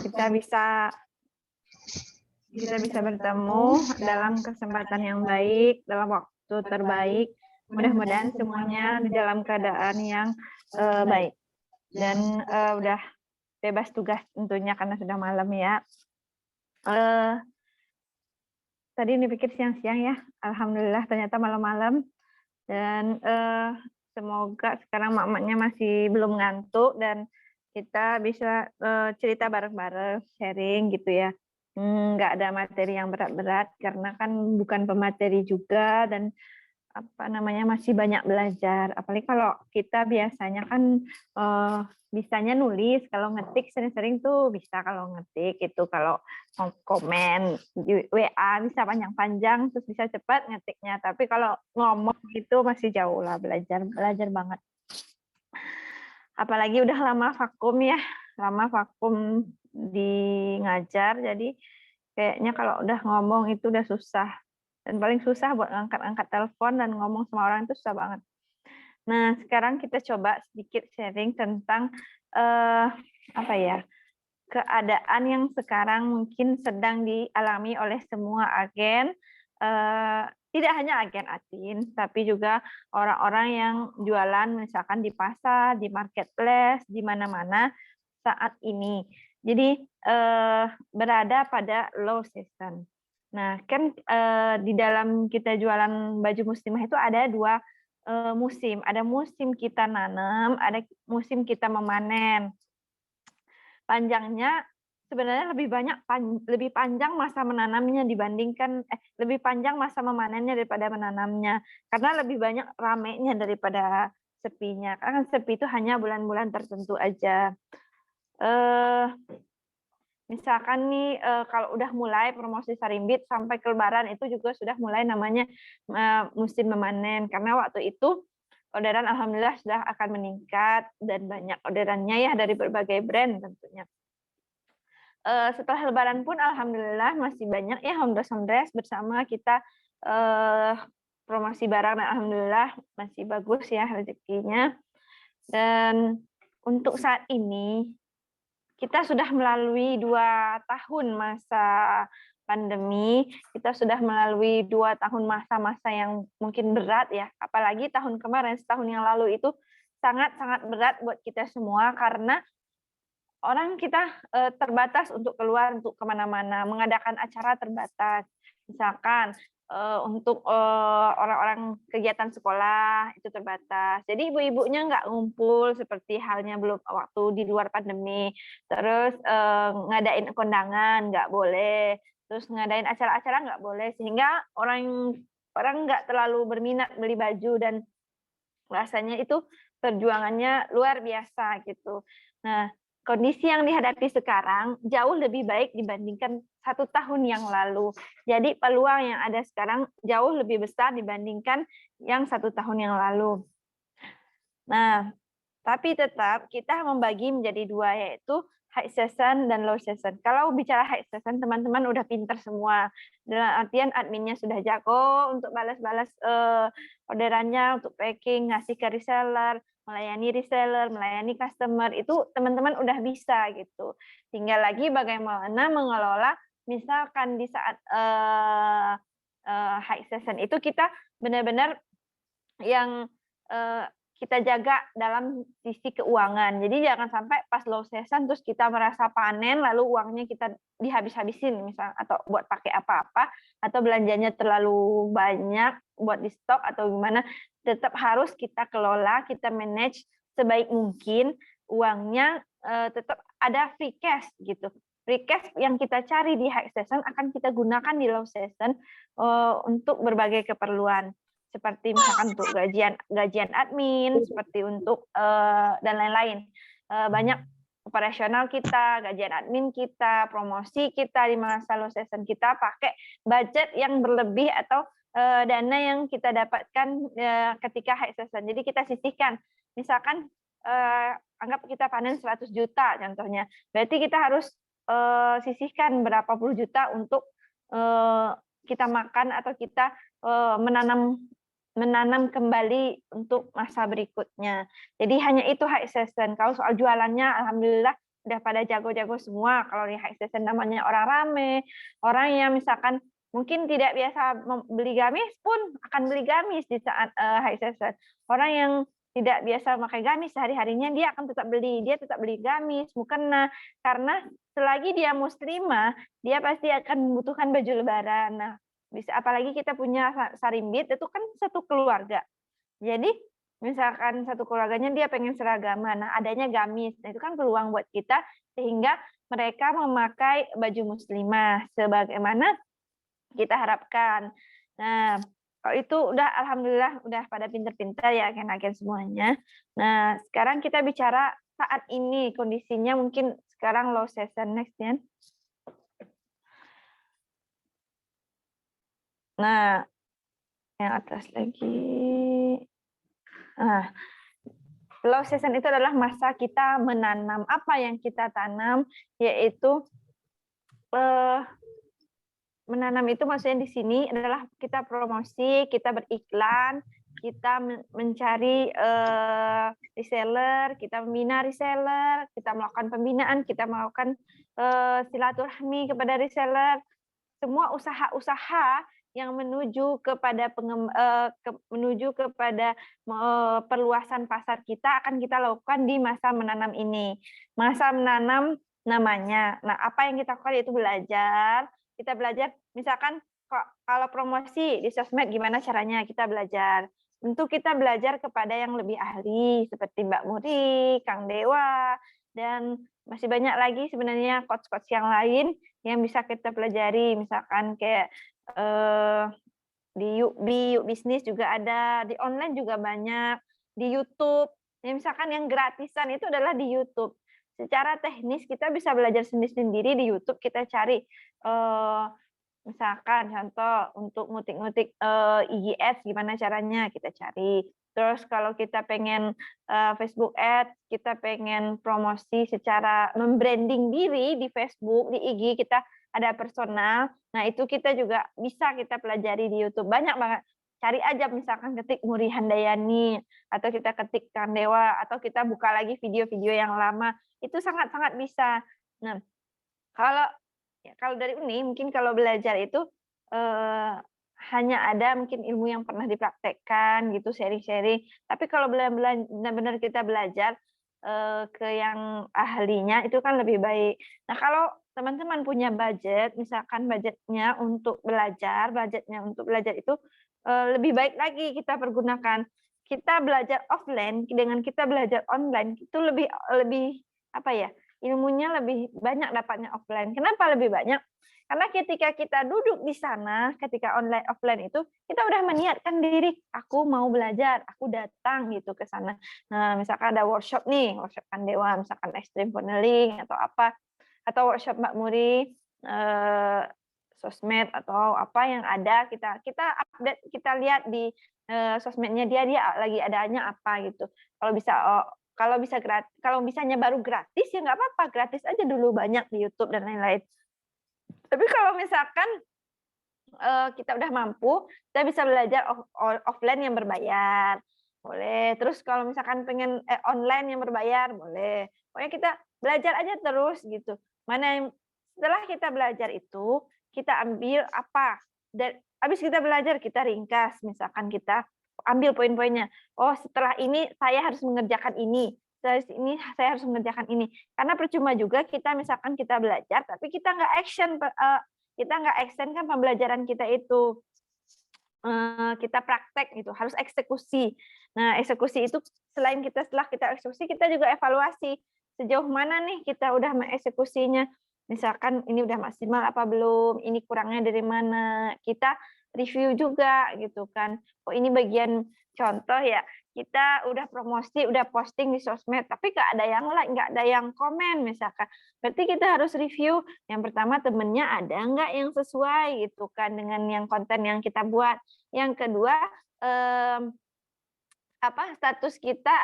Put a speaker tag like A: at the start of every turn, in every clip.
A: kita bisa bertemu dalam kesempatan yang baik, dalam waktu terbaik. Mudah-mudahan semuanya di dalam keadaan yang baik. Dan udah bebas tugas tentunya karena sudah malam ya. Tadi dipikir siang-siang ya, alhamdulillah ternyata malam-malam. Dan semoga sekarang mak-maknya masih belum ngantuk dan kita bisa cerita bareng-bareng, sharing gitu ya. Nggak ada materi yang berat-berat karena kan bukan pemateri juga dan masih banyak belajar. Apalagi kalau kita biasanya kan bisanya nulis, kalau ngetik sering-sering tuh bisa kalau ngetik itu, kalau komen di WA bisa panjang-panjang terus bisa cepat ngetiknya. Tapi kalau ngomong itu masih jauh lah, belajar banget. Apalagi udah lama vakum di ngajar, jadi kayaknya kalau udah ngomong itu udah susah. Dan paling susah buat ngangkat-angkat telepon dan ngomong sama orang itu susah banget. Nah, sekarang kita coba sedikit sharing tentang keadaan yang sekarang mungkin sedang dialami oleh semua agen, tidak hanya agen admin, tapi juga orang-orang yang jualan misalkan di pasar, di marketplace, di mana-mana saat ini. Jadi berada pada low season. Nah, kan di dalam kita jualan baju muslimah itu ada dua musim. Ada musim kita nanam, ada musim kita memanen. Panjangnya sebenarnya lebih panjang masa menanamnya dibandingkan lebih panjang masa memanennya daripada menanamnya. Karena lebih banyak ramenya daripada sepinya. Karena sepi itu hanya bulan-bulan tertentu aja. Misalkan nih kalau udah mulai promosi Sarimbit sampai ke Lebaran itu juga sudah mulai namanya musim memanen, karena waktu itu orderan alhamdulillah sudah akan meningkat dan banyak orderannya ya dari berbagai brand tentunya. Setelah Lebaran pun alhamdulillah masih banyak ya home-dress bersama kita promosi barang dan alhamdulillah masih bagus ya rezekinya. Dan untuk saat ini kita sudah melalui 2 tahun masa pandemi, kita sudah melalui 2 tahun masa-masa yang mungkin berat ya, apalagi tahun kemarin, setahun yang lalu itu sangat-sangat berat buat kita semua karena orang kita terbatas untuk keluar, untuk kemana-mana, mengadakan acara terbatas. Misalkan untuk orang-orang kegiatan sekolah itu terbatas. Jadi ibu-ibunya nggak ngumpul seperti halnya belum waktu di luar pandemi. Terus ngadain kondangan nggak boleh. Terus ngadain acara-acara nggak boleh. Sehingga orang nggak terlalu berminat beli baju dan rasanya itu perjuangannya luar biasa gitu. Nah, kondisi yang dihadapi sekarang jauh lebih baik dibandingkan 1 tahun yang lalu. Jadi peluang yang ada sekarang jauh lebih besar dibandingkan yang 1 tahun yang lalu. Nah, tapi tetap kita membagi menjadi 2, yaitu high season dan low season. Kalau bicara high season, teman-teman udah pinter semua. Dalam artian adminnya sudah jago untuk balas-balas orderannya, untuk packing, ngasih ke reseller, melayani customer, itu teman-teman udah bisa gitu. Tinggal lagi bagaimana mengelola, misalkan di saat high season itu kita benar-benar yang kita jaga dalam sisi keuangan. Jadi jangan sampai pas low season terus kita merasa panen lalu uangnya kita dihabis-habisin misal atau buat pakai apa-apa atau belanjanya terlalu banyak buat di stok atau gimana. Tetap harus kita kelola, kita manage sebaik mungkin uangnya tetap ada free cash gitu. Free cash yang kita cari di high season akan kita gunakan di low season untuk berbagai keperluan. Seperti misalkan untuk gajian admin, seperti untuk dan lain-lain. Banyak operasional kita, gajian admin kita, promosi kita di masa low season kita pakai budget yang berlebih atau dana yang kita dapatkan ketika high season. Jadi kita sisihkan. Misalkan anggap kita panen 100 juta contohnya. Berarti kita harus sisihkan berapa puluh juta untuk kita makan atau kita menanam kembali untuk masa berikutnya. Jadi hanya itu high season. Kalau soal jualannya, alhamdulillah udah pada jago-jago semua. Kalau di high season namanya orang rame, orang yang misalkan mungkin tidak biasa beli gamis pun akan beli gamis di saat high season. Orang yang tidak biasa pakai gamis sehari-harinya dia akan tetap beli gamis, mukena, karena selagi dia muslimah, dia pasti akan membutuhkan baju lebaran. Nah, bisa apalagi kita punya sarimbit itu kan satu keluarga. Jadi misalkan satu keluarganya dia pengen seragaman, nah adanya gamis, nah itu kan peluang buat kita sehingga mereka memakai baju muslimah sebagaimana kita harapkan. Nah, kalau itu udah alhamdulillah udah pada pinter-pinter ya agen-agen semuanya. Nah, sekarang kita bicara saat ini kondisinya mungkin sekarang low season next ya. Nah, yang atas lagi. Nah, low season itu adalah masa kita menanam. Apa yang kita tanam yaitu menanam itu maksudnya di sini adalah kita promosi, kita beriklan, kita mencari reseller, kita membina reseller, kita melakukan pembinaan, kita melakukan silaturahmi kepada reseller. Semua usaha-usaha yang menuju kepada perluasan pasar kita akan kita lakukan di masa menanam ini. Masa menanam namanya. Nah, apa yang kita lakukan yaitu belajar. Kita belajar, misalkan kalau promosi di sosmed gimana caranya kita belajar. Tentu kita belajar kepada yang lebih ahli seperti Mbak Muri, Kang Dewa, dan masih banyak lagi sebenarnya coach-coach yang lain yang bisa kita pelajari. Misalkan kayak di Yuk Bisnis juga ada, di online juga banyak, di YouTube. Ya, misalkan yang gratisan itu adalah di YouTube. Secara teknis kita bisa belajar sendiri-sendiri di YouTube, kita cari misalkan contoh untuk ngutik-ngutik IG Ads gimana caranya kita cari. Terus kalau kita pengen Facebook Ads, kita pengen promosi secara membranding diri di Facebook, di IG kita ada personal. Nah, itu kita juga bisa kita pelajari di YouTube. Banyak banget. Cari aja misalkan ketik Muri Handayani atau kita ketik Kang Dewa atau kita buka lagi video-video yang lama. Itu sangat-sangat bisa. Nah, kalau dari Uni mungkin kalau belajar itu hanya ada mungkin ilmu yang pernah dipraktekkan gitu, sharing-sharing. Tapi kalau benar-benar kita belajar ke yang ahlinya itu kan lebih baik. Nah, kalau teman-teman punya budget, misalkan budgetnya untuk belajar itu lebih baik lagi kita pergunakan. Kita belajar offline dengan kita belajar online itu lebih apa ya? Ilmunya lebih banyak dapatnya offline. Kenapa lebih banyak? Karena ketika kita duduk di sana, ketika online offline itu, kita udah meniatkan diri, aku mau belajar, aku datang gitu ke sana. Nah, misalkan ada workshop nih, workshop Kandewa, misalkan extreme funneling atau apa, atau workshop Mbak Muri, sosmed atau apa yang ada, kita update, kita lihat di sosmednya dia lagi adanya apa gitu. Kalau bisanya baru gratis ya nggak apa-apa, gratis aja dulu banyak di YouTube dan lain-lain. Tapi kalau misalkan kita udah mampu, kita bisa belajar offline yang berbayar, boleh. Terus kalau misalkan pengen online yang berbayar, boleh. Pokoknya kita belajar aja terus gitu. Mana yang setelah kita belajar itu, kita ambil apa? Dan habis kita belajar, kita ringkas. Misalkan kita ambil poin-poinnya. Oh, setelah ini saya harus mengerjakan ini. Setelah ini saya harus mengerjakan ini. Karena percuma juga kita misalkan kita belajar, tapi kita nggak action, kita nggak extend kan pembelajaran kita itu. Kita praktek gitu, harus eksekusi. Nah, eksekusi itu setelah kita eksekusi, kita juga evaluasi sejauh mana nih kita udah mengeksekusinya. Misalkan ini udah maksimal apa belum, ini kurangnya dari mana. Kita review juga gitu kan. Oh, ini bagian contoh ya, kita udah promosi, udah posting di sosmed, tapi nggak ada yang like, nggak ada yang komen misalkan. Berarti kita harus review. Yang pertama temennya ada nggak yang sesuai gitu kan dengan yang konten yang kita buat. Yang kedua status kita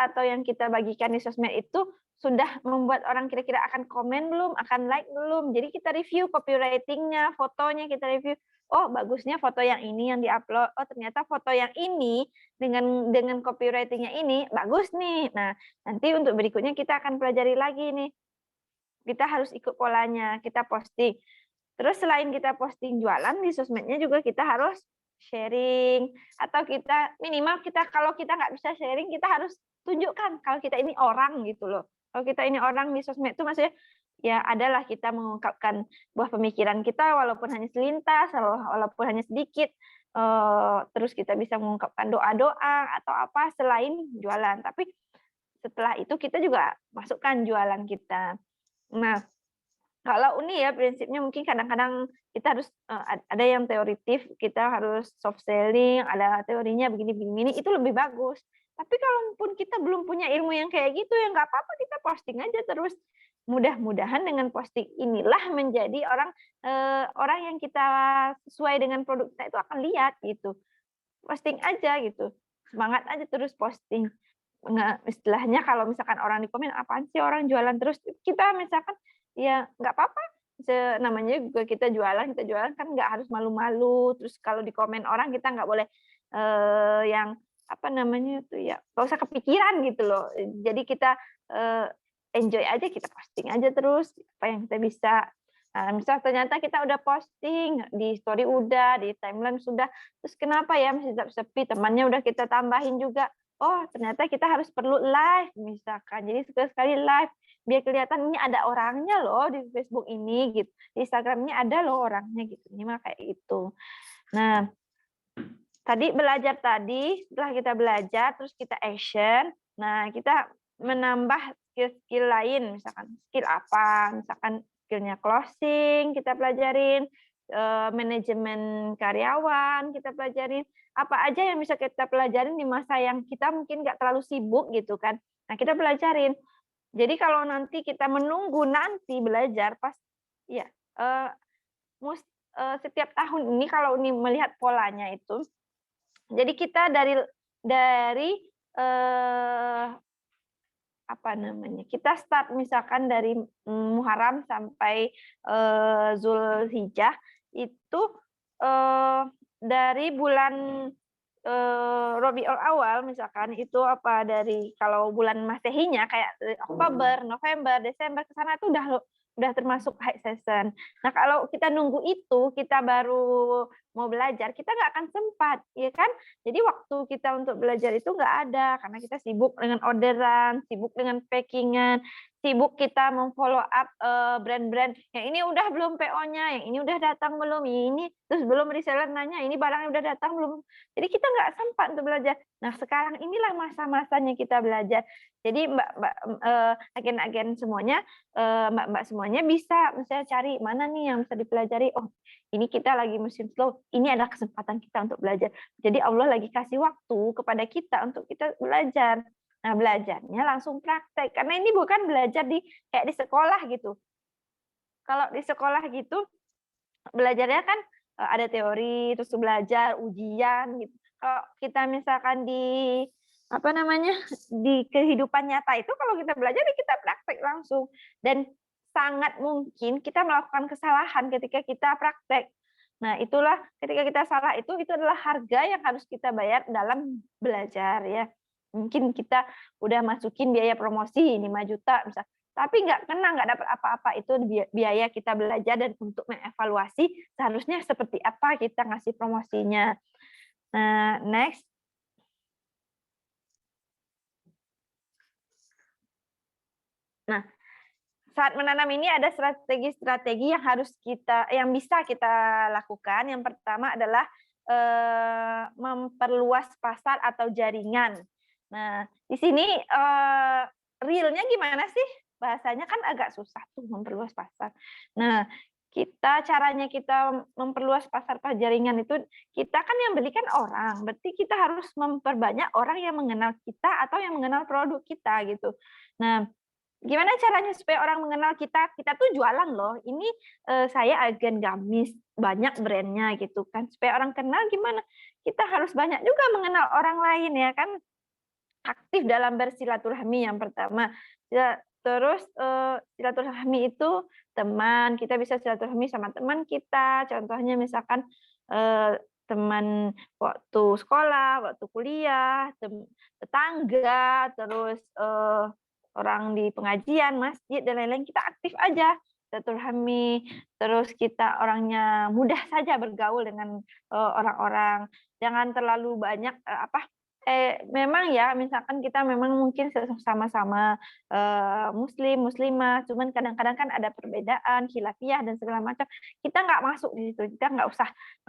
A: atau yang kita bagikan di sosmed itu sudah membuat orang kira-kira akan komen belum, akan like belum. Jadi kita review copywriting-nya, fotonya kita review. Oh, bagusnya foto yang ini yang diupload. Oh, ternyata foto yang ini dengan copywriting-nya ini bagus nih. Nah, nanti untuk berikutnya kita akan pelajari lagi nih. Kita harus ikut polanya, kita posting. Terus selain kita posting jualan di sosmednya juga kita harus sharing, atau kita minimal kalau kita nggak bisa sharing, kita harus tunjukkan kalau kita ini orang gitu loh. Kalau kita ini orang di sosmed itu maksudnya ya adalah kita mengungkapkan buah pemikiran kita walaupun hanya selintas, walaupun hanya sedikit, terus kita bisa mengungkapkan doa-doa atau apa selain jualan. Tapi setelah itu kita juga masukkan jualan kita. Nah, kalau Uni ya prinsipnya mungkin kadang-kadang kita harus ada yang teoritif, kita harus soft selling, ada teorinya begini-begini, itu lebih bagus. Tapi kalaupun kita belum punya ilmu yang kayak gitu, ya nggak apa-apa kita posting aja terus. Mudah-mudahan dengan posting inilah menjadi orang yang kita sesuai dengan produk kita itu akan lihat gitu. Posting aja gitu, semangat aja terus posting. Istilahnya kalau misalkan orang di komen, "Apaan sih orang jualan terus?" Kita misalkan, ya nggak apa-apa, namanya juga kita jualan kan nggak harus malu-malu, terus kalau di komen orang kita nggak boleh, yang apa namanya itu ya, nggak usah kepikiran gitu loh. Jadi kita, enjoy aja, kita posting aja terus apa yang kita bisa. Nah, misal ternyata kita udah posting, di story udah, di timeline sudah, terus kenapa ya masih tetap sepi, temannya udah kita tambahin juga. Oh, ternyata kita harus perlu live misalkan. Jadi sekali-sekali live biar kelihatan ini ada orangnya loh di Facebook ini gitu. Di Instagram ini ada loh orangnya gitu. Minimal kayak gitu. Nah, setelah kita belajar terus kita action. Nah, kita menambah skill-skill lain, misalkan skill apa? Misalkan skillnya closing kita pelajarin, manajemen karyawan kita pelajarin, apa aja yang bisa kita pelajarin di masa yang kita mungkin nggak terlalu sibuk gitu kan. Nah, kita pelajarin. Jadi kalau nanti kita menunggu nanti belajar pas ya setiap tahun ini kalau ini melihat polanya itu, jadi kita dari apa namanya? Kita start misalkan dari Muharram sampai Zulhijjah itu dari bulan Rabiul Awal misalkan itu dari kalau bulan Masehinya kayak Oktober, November, Desember ke sana itu udah termasuk high season. Nah, kalau kita nunggu itu, kita baru mau belajar, kita nggak akan sempat, ya kan? Jadi waktu kita untuk belajar itu nggak ada karena kita sibuk dengan orderan, sibuk dengan packingan, sibuk kita memfollow up brand-brand yang ini udah belum PO-nya, yang ini udah datang belum, ini terus belum reseller nanya ini barangnya udah datang belum. Jadi kita nggak sempat untuk belajar. Nah, sekarang inilah masa-masanya kita belajar. Jadi agen-agen semuanya, mbak-mbak semuanya bisa misalnya cari mana nih yang bisa dipelajari. Oh, ini kita lagi musim slow, ini adalah kesempatan kita untuk belajar. Jadi Allah lagi kasih waktu kepada kita untuk kita belajar. Nah, belajarnya langsung praktek. Karena ini bukan belajar kayak di sekolah gitu. Kalau di sekolah gitu, belajarnya kan ada teori, terus belajar, ujian gitu. Kalau kita misalkan apa namanya di kehidupan nyata itu kalau kita belajar kita praktek langsung dan sangat mungkin kita melakukan kesalahan ketika kita praktek. Nah, itulah ketika kita salah itu adalah harga yang harus kita bayar dalam belajar ya. Mungkin kita udah masukin biaya promosi 5 juta misal, tapi nggak kena, nggak dapat apa-apa, itu biaya kita belajar dan untuk mengevaluasi seharusnya seperti apa kita ngasih promosinya. Nah, next. Nah, saat menanam ini ada strategi-strategi yang bisa kita lakukan. Yang pertama adalah memperluas pasar atau jaringan. Nah, di sini realnya gimana sih? Bahasanya kan agak susah tuh memperluas pasar. Nah, caranya kita memperluas pasar jaringan itu, kita kan yang beli kan orang, berarti kita harus memperbanyak orang yang mengenal kita atau yang mengenal produk kita gitu. Nah, gimana caranya supaya orang mengenal kita? Kita tuh jualan loh. Ini saya agen gamis, banyak brandnya gitu kan. Supaya orang kenal gimana? Kita harus banyak juga mengenal orang lain ya kan. Aktif dalam bersilaturahmi yang pertama. Terus, silaturahmi itu teman, kita bisa silaturahmi sama teman kita, contohnya misalkan, teman waktu sekolah, waktu kuliah, tetangga, terus, orang di pengajian, masjid, dan lain-lain, kita aktif aja silaturahmi. Terus kita orangnya mudah saja bergaul dengan, orang-orang, jangan terlalu banyak, memang ya, misalkan kita memang mungkin sama-sama muslim, muslimah, cuman kadang-kadang kan ada perbedaan, khilafiyah dan segala macam. Kita nggak masuk di situ, kita nggak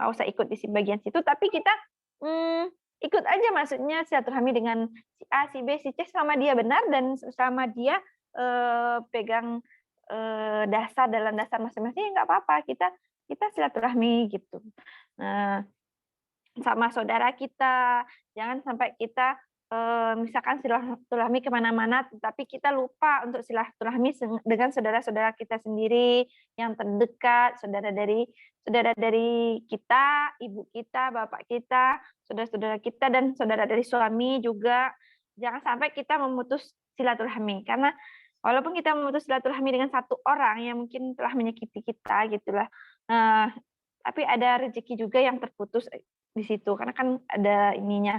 A: usah ikut di bagian situ, tapi kita, mmm, ikut aja maksudnya silaturahmi dengan si A, si B, si C selama dia benar dan selama dia, pegang, dasar dalam dasar masing-masing, ya nggak apa-apa, kita kita silaturahmi gitu. Nah, sama saudara kita, jangan sampai kita, misalkan silaturahmi ke mana-mana, tetapi kita lupa untuk silaturahmi dengan saudara-saudara kita sendiri yang terdekat, saudara dari kita, ibu kita, bapak kita, saudara-saudara kita, dan saudara dari suami juga. Jangan sampai kita memutus silaturahmi, karena walaupun kita memutus silaturahmi dengan satu orang yang mungkin telah menyakiti kita gitulah, eee, tapi ada rezeki juga yang terputus di situ, karena kan ada ininya.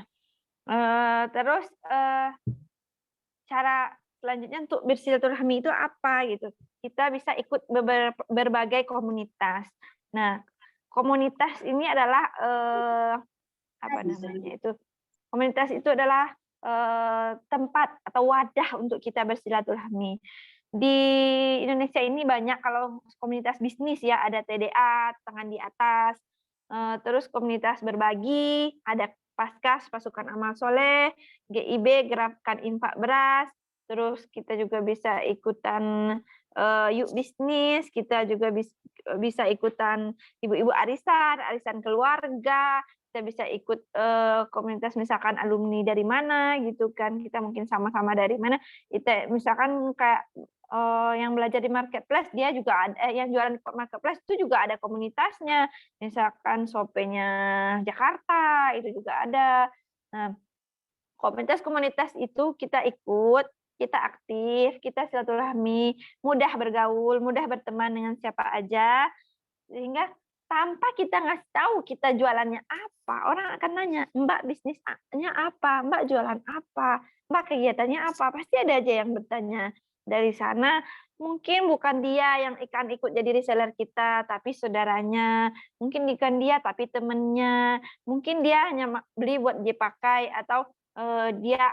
A: Terus, cara selanjutnya untuk bersilaturahmi itu apa gitu, kita bisa ikut berbagai komunitas. Nah, komunitas ini adalah, apa namanya itu, komunitas itu adalah, tempat atau wadah untuk kita bersilaturahmi. Di Indonesia ini banyak kalau komunitas bisnis ya, ada TDA, Tangan di Atas, terus komunitas berbagi, ada Paskas, Pasukan Amal Soleh, GIB, Gerakan Infak Beras, terus kita juga bisa ikutan, Yuk Bisnis, kita juga bisa ikutan ibu-ibu arisan, arisan keluarga, kita bisa ikut, komunitas misalkan alumni dari mana gitu kan, kita mungkin sama-sama dari mana, kita misalkan kayak, yang belajar di marketplace dia juga yang jualan di marketplace itu juga ada komunitasnya, misalkan Shopee-nya Jakarta, itu juga ada. Nah, komunitas-komunitas itu kita ikut, kita aktif, kita silaturahmi, mudah bergaul, mudah berteman dengan siapa aja, sehingga tanpa kita ngasih tahu kita jualannya apa, orang akan nanya, "Mbak bisnisnya apa? Mbak jualan apa? Mbak kegiatannya apa?" Pasti ada aja yang bertanya. Dari sana mungkin bukan dia yang ikut jadi reseller kita, tapi saudaranya, mungkin bukan dia tapi temennya, mungkin dia hanya beli buat dipakai atau, dia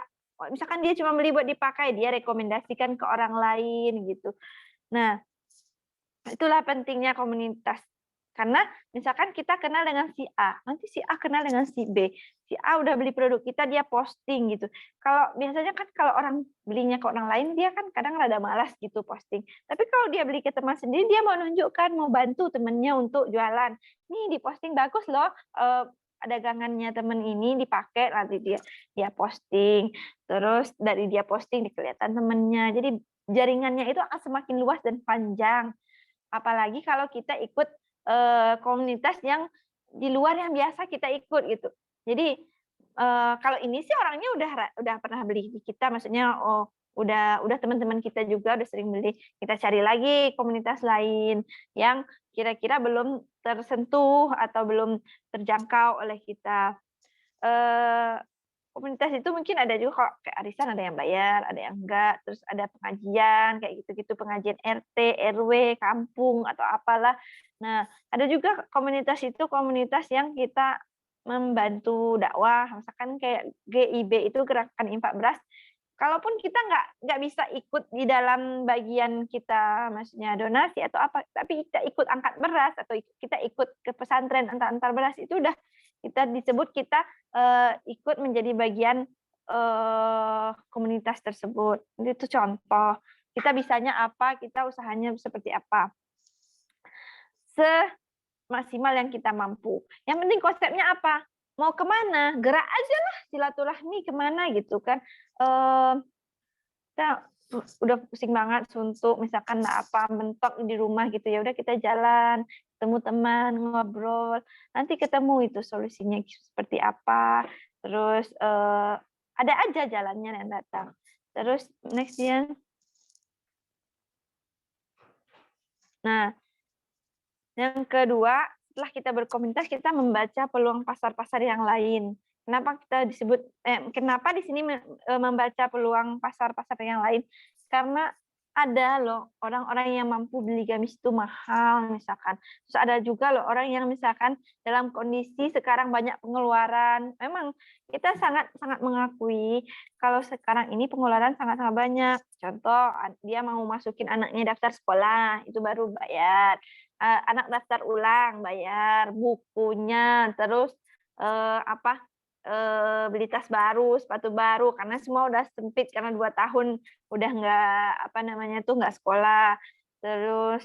A: misalkan dia cuma beli buat dipakai, dia rekomendasikan ke orang lain gitu. Nah, itulah pentingnya komunitas. Karena misalkan kita kenal dengan si A, nanti si A kenal dengan si B. Si A udah beli produk kita, dia posting gitu. Kalau biasanya kan kalau orang belinya ke orang lain, dia kan kadang rada malas gitu posting. Tapi kalau dia beli ke teman sendiri, dia mau nunjukkan, mau bantu temennya untuk jualan. Nih diposting bagus loh, dagangannya temen ini dipakai, nanti dia dia posting. Terus dari dia posting kelihatan temennya. Jadi jaringannya itu akan semakin luas dan panjang. Apalagi kalau kita ikut, komunitas yang di luar yang biasa kita ikut gitu. Jadi, kalau ini sih orangnya udah pernah beli di kita, maksudnya, oh udah teman-teman kita juga udah sering beli. Kita cari lagi komunitas lain yang kira-kira belum tersentuh atau belum terjangkau oleh kita. Eee Komunitas itu mungkin ada juga kok, kayak arisan ada yang bayar, ada yang enggak, terus ada pengajian, kayak gitu-gitu, pengajian RT, RW, kampung, atau apalah. Nah, ada juga komunitas itu komunitas yang kita membantu dakwah, misalkan kayak GIB itu Gerakan Infak Beras, kalaupun kita nggak bisa ikut di dalam bagian kita, maksudnya donasi atau apa, tapi kita ikut angkat beras atau kita ikut ke pesantren antar-antar beras, itu udah kita disebut kita, ikut menjadi bagian, komunitas tersebut. Itu contoh, kita bisanya apa, kita usahanya seperti apa. Semaksimal yang kita mampu. Yang penting konsepnya apa? Mau ke mana? Gerak aja lah silaturahmi ke mana gitu kan. Kita udah pusing banget suntuk, misalkan apa, mentok di rumah gitu, ya udah kita jalan, ketemu teman, ngobrol, nanti ketemu itu solusinya seperti apa, terus, ada aja jalannya yang datang. Terus next-nya Nah, yang kedua, setelah kita berkomunitas, kita membaca peluang pasar-pasar yang lain. Kenapa di sini membaca peluang pasar-pasar yang lain? Karena ada loh orang-orang yang mampu beli gamis itu mahal misalkan. Terus ada juga loh orang yang misalkan dalam kondisi sekarang banyak pengeluaran. Memang kita sangat sangat mengakui kalau sekarang ini pengeluaran sangat-sangat banyak. Contoh, dia mau masukin anaknya daftar sekolah, itu baru bayar. Anak daftar ulang, bayar bukunya, terus beli tas baru, sepatu baru, karena semua udah sempit karena 2 tahun udah nggak sekolah. Terus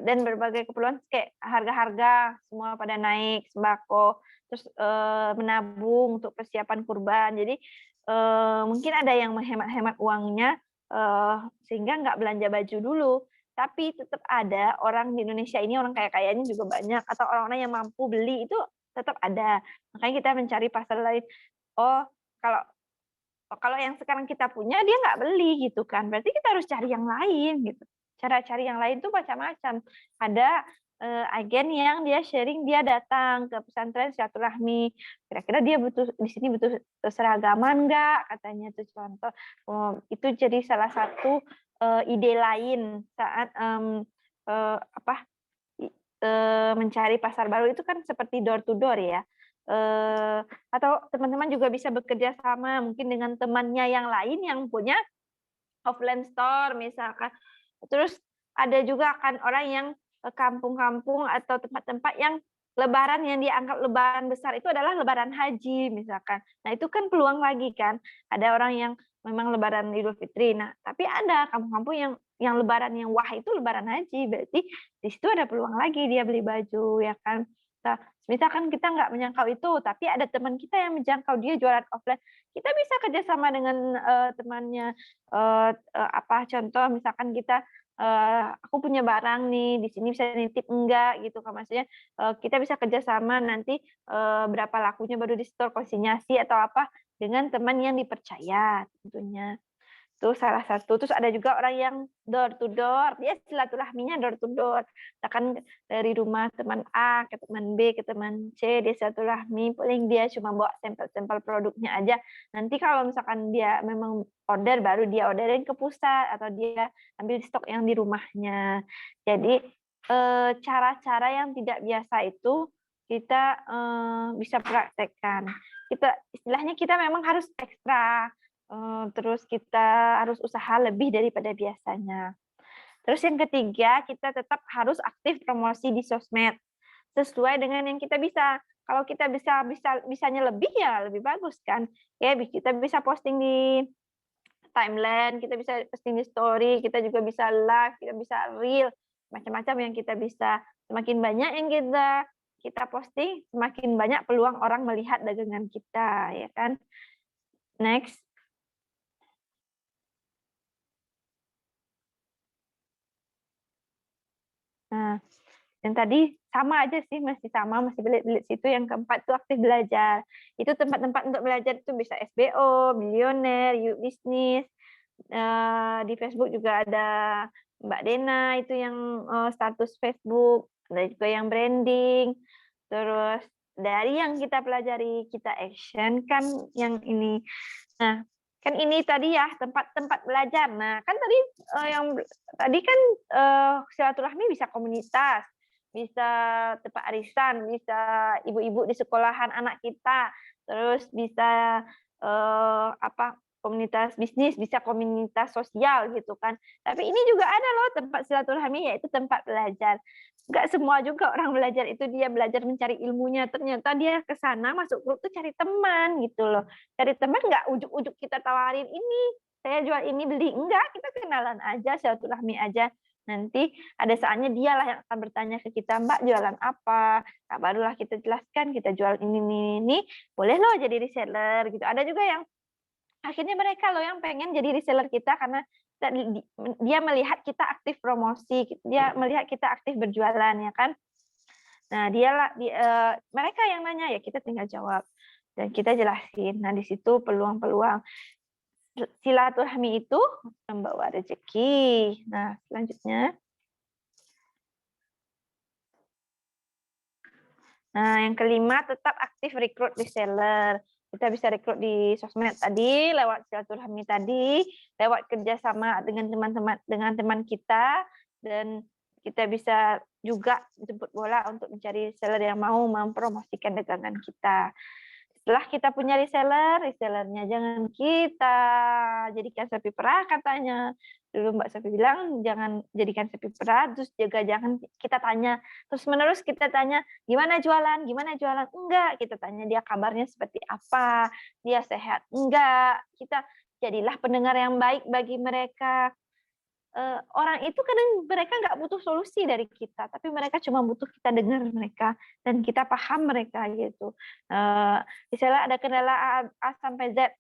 A: dan berbagai keperluan kayak harga-harga semua pada naik, sembako, terus menabung untuk persiapan kurban. Jadi mungkin ada yang menghemat-hemat uangnya sehingga nggak belanja baju dulu. Tapi tetap ada orang di Indonesia ini, orang kaya-kayanya juga banyak, atau orang-orang yang mampu beli itu tetap ada. Makanya kita mencari pasar lain. Oh, kalau kalau yang sekarang kita punya dia nggak beli gitu kan, berarti kita harus cari yang lain gitu. Cara cari yang lain tuh macam-macam. Ada agen yang dia sharing, dia datang ke pesantren silaturahmi. Kira-kira dia butuh di sini butuh seragaman nggak? Katanya tuh contoh. Itu jadi salah satu ide lain saat mencari pasar baru itu kan seperti door to door ya. Atau teman-teman juga bisa bekerja sama mungkin dengan temannya yang lain yang punya offline store misalkan. Terus ada juga kan orang yang kampung-kampung atau tempat-tempat yang lebaran yang dianggap lebaran besar itu adalah lebaran haji misalkan. Nah, itu kan peluang lagi kan. Ada orang yang memang lebaran Idul Fitri. Nah, tapi ada kampung-kampung yang lebaran yang wah itu lebaran haji. Berarti di situ ada peluang lagi dia beli baju ya kan. Nah, misalkan kita nggak menjangkau itu, tapi ada teman kita yang menjangkau dia jualan offline, kita bisa kerjasama dengan temannya. Contoh misalkan kita, aku punya barang nih, di sini bisa nitip enggak gitu kan, maksudnya, kita bisa kerjasama nanti, berapa lakunya baru di-store, konsinyasi atau apa, dengan teman yang dipercaya tentunya. Itu salah satu. Terus ada juga orang yang door to door, dia silaturahminya door to door. Misalkan dari rumah teman A ke teman B ke teman C, dia silaturahmi, paling dia cuma bawa sampel-sampel produknya aja. Nanti kalau misalkan dia memang order, baru dia orderin ke pusat atau dia ambil stok yang di rumahnya. Jadi, cara-cara yang tidak biasa itu kita, bisa praktekkan. Istilahnya kita memang harus ekstra. Terus kita harus usaha lebih daripada biasanya. Terus yang ketiga, kita tetap harus aktif promosi di sosmed, sesuai dengan yang kita bisa. Kalau kita bisanya lebih, ya lebih bagus kan. Ya, kita bisa posting di timeline, kita bisa posting di story, kita juga bisa live, kita bisa reel, macam-macam yang kita bisa. Semakin banyak yang kita posting, semakin banyak peluang orang melihat dagangan kita, ya kan. Next. Nah, yang tadi sama aja sih, masih sama, masih belit-belit situ. Yang keempat tuh aktif belajar. Itu tempat-tempat untuk belajar itu bisa SBO, Billionaire, Yuk Bisnis. Di Facebook juga ada Mbak Dena, itu yang status Facebook. Ada juga yang branding. Terus dari yang kita pelajari, kita action kan yang ini. Nah, kan ini tadi ya tempat-tempat belajar. Nah, kan tadi kan silaturahmi bisa komunitas, bisa tempat arisan, bisa ibu-ibu di sekolahan anak kita, terus bisa komunitas bisnis, bisa komunitas sosial gitu kan. Tapi ini juga ada loh tempat silaturahmi, yaitu tempat belajar. Nggak semua juga orang belajar itu dia belajar mencari ilmunya, ternyata dia ke sana masuk grup tuh cari teman gitu loh. Cari teman nggak ujuk-ujuk kita tawarin ini, saya jual ini beli, enggak, kita kenalan aja, silaturahmi aja. Nanti ada saatnya dialah yang akan bertanya ke kita, Mbak jualan apa? Nah, barulah kita jelaskan, kita jual ini, boleh loh jadi reseller gitu. Ada juga yang akhirnya mereka loh yang pengen jadi reseller kita karena dia melihat kita aktif promosi, dia melihat kita aktif berjualan ya kan. Nah, mereka yang nanya ya kita tinggal jawab dan kita jelasin. Nah, di situ peluang-peluang silaturahmi itu membawa rezeki. Nah, selanjutnya Nah, yang kelima, tetap aktif rekrut reseller. Kita bisa rekrut di sosmed tadi, lewat silaturahmi tadi, lewat kerjasama dengan teman kita, dan kita bisa juga jemput bola untuk mencari reseller yang mau mempromosikan dagangan kita. Setelah kita punya reseller, resellernya jangan kita jadikan sapi perah katanya. Dulu Mbak Sofi bilang jangan jadikan sapi perah, terus juga jangan kita tanya terus-menerus kita tanya, "Gimana jualan? Gimana jualan?" Enggak, kita tanya dia kabarnya seperti apa, dia sehat enggak. Kita jadilah pendengar yang baik bagi mereka. Orang itu kadang mereka nggak butuh solusi dari kita, tapi mereka cuma butuh kita dengar mereka dan kita paham mereka gitu. Misalnya ada kendala A sampai Z,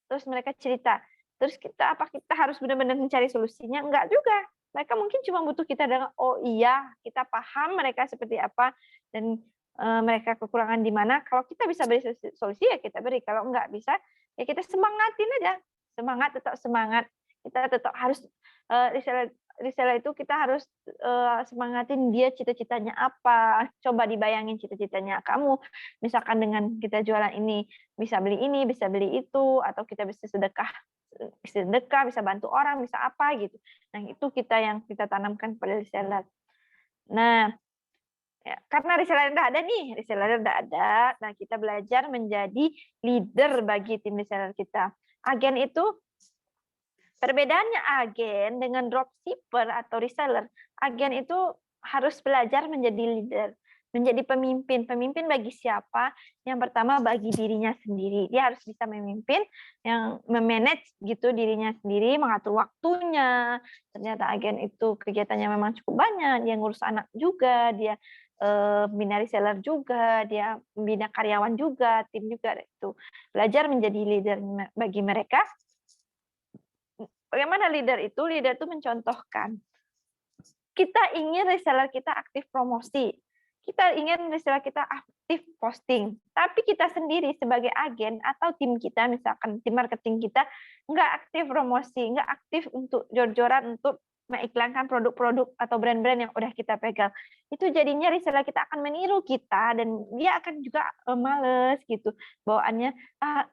A: terus mereka cerita, terus kita harus benar-benar mencari solusinya? Enggak juga. Mereka mungkin cuma butuh kita dengar, oh iya, kita paham mereka seperti apa dan mereka kekurangan di mana. Kalau kita bisa beri solusi ya kita beri, kalau enggak bisa ya kita semangatin aja. Semangat, tetap semangat. Kita tetap harus reseller itu kita harus semangatin dia cita-citanya apa. Coba dibayangin cita-citanya kamu. Misalkan dengan kita jualan ini, bisa beli itu, atau kita bisa sedekah, bisa bantu orang, bisa apa gitu. Nah, itu yang kita tanamkan pada reseller. Nah, ya, karena reseller udah ada, nah kita belajar menjadi leader bagi tim reseller kita. Agen itu, perbedaannya agen dengan dropshipper atau reseller, agen itu harus belajar menjadi leader, menjadi pemimpin. Pemimpin bagi siapa? Yang pertama bagi dirinya sendiri. Dia harus bisa memimpin, yang memanage gitu dirinya sendiri, mengatur waktunya. Ternyata agen itu kegiatannya memang cukup banyak, dia ngurus anak juga, dia bina reseller juga, dia membina karyawan juga, tim juga itu. Belajar menjadi leader bagi mereka. Bagaimana leader itu? Leader itu mencontohkan. Kita ingin reseller kita aktif promosi. Kita ingin reseller kita aktif posting. Tapi kita sendiri sebagai agen atau tim kita, misalkan tim marketing kita, nggak aktif promosi, nggak aktif untuk jor-joran untuk mengiklankan produk-produk atau brand-brand yang udah kita pegang. Itu jadinya reseller kita akan meniru kita dan dia akan juga males gitu. Bawaannya,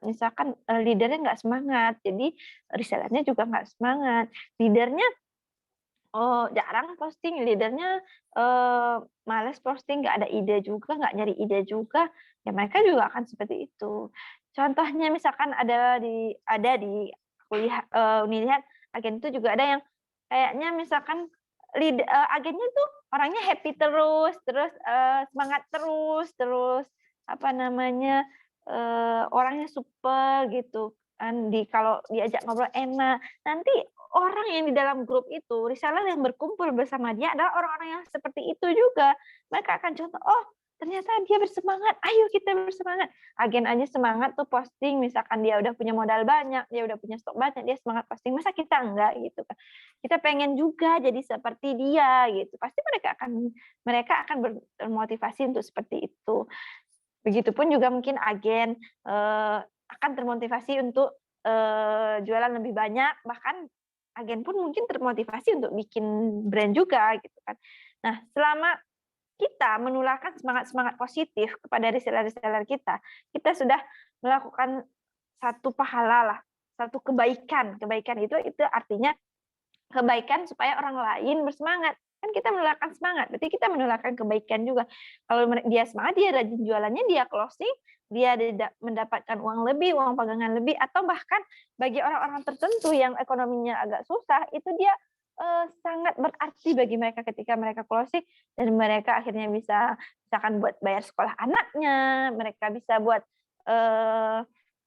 A: misalkan leadernya nggak semangat, jadi resellernya juga nggak semangat. Leadernya jarang posting, leadernya males posting, nggak ada ide juga, nggak nyari ide juga, ya mereka juga akan seperti itu. Contohnya misalkan ada di kuliah Uni lihat agen itu juga ada yang kayaknya misalkan agennya tuh orangnya happy terus, semangat terus apa namanya, orangnya super gitu kan, kalau diajak ngobrol enak. Nanti orang yang di dalam grup itu, reseller yang berkumpul bersama dia adalah orang-orang yang seperti itu juga. Mereka akan contoh, oh ternyata dia bersemangat, ayo kita bersemangat. Agen aja semangat tuh posting, misalkan dia udah punya modal banyak, dia udah punya stok banyak, dia semangat posting, masa kita enggak gitu kan. Kita pengen juga jadi seperti dia gitu. Pasti mereka akan termotivasi untuk seperti itu. Begitupun juga mungkin agen akan termotivasi untuk jualan lebih banyak, bahkan agen pun mungkin termotivasi untuk bikin brand juga gitu kan. Nah, selama kita menularkan semangat-semangat positif kepada reseller-reseller kita sudah melakukan satu pahala lah, satu kebaikan. Kebaikan itu artinya kebaikan supaya orang lain bersemangat. Kan kita menularkan semangat, berarti kita menularkan kebaikan juga. Kalau dia semangat, dia rajin jualannya, dia closing, dia mendapatkan uang lebih, uang pegangan lebih, atau bahkan bagi orang-orang tertentu yang ekonominya agak susah, itu dia sangat berarti bagi mereka ketika mereka closing, dan mereka akhirnya bisa misalkan buat bayar sekolah anaknya, mereka bisa buat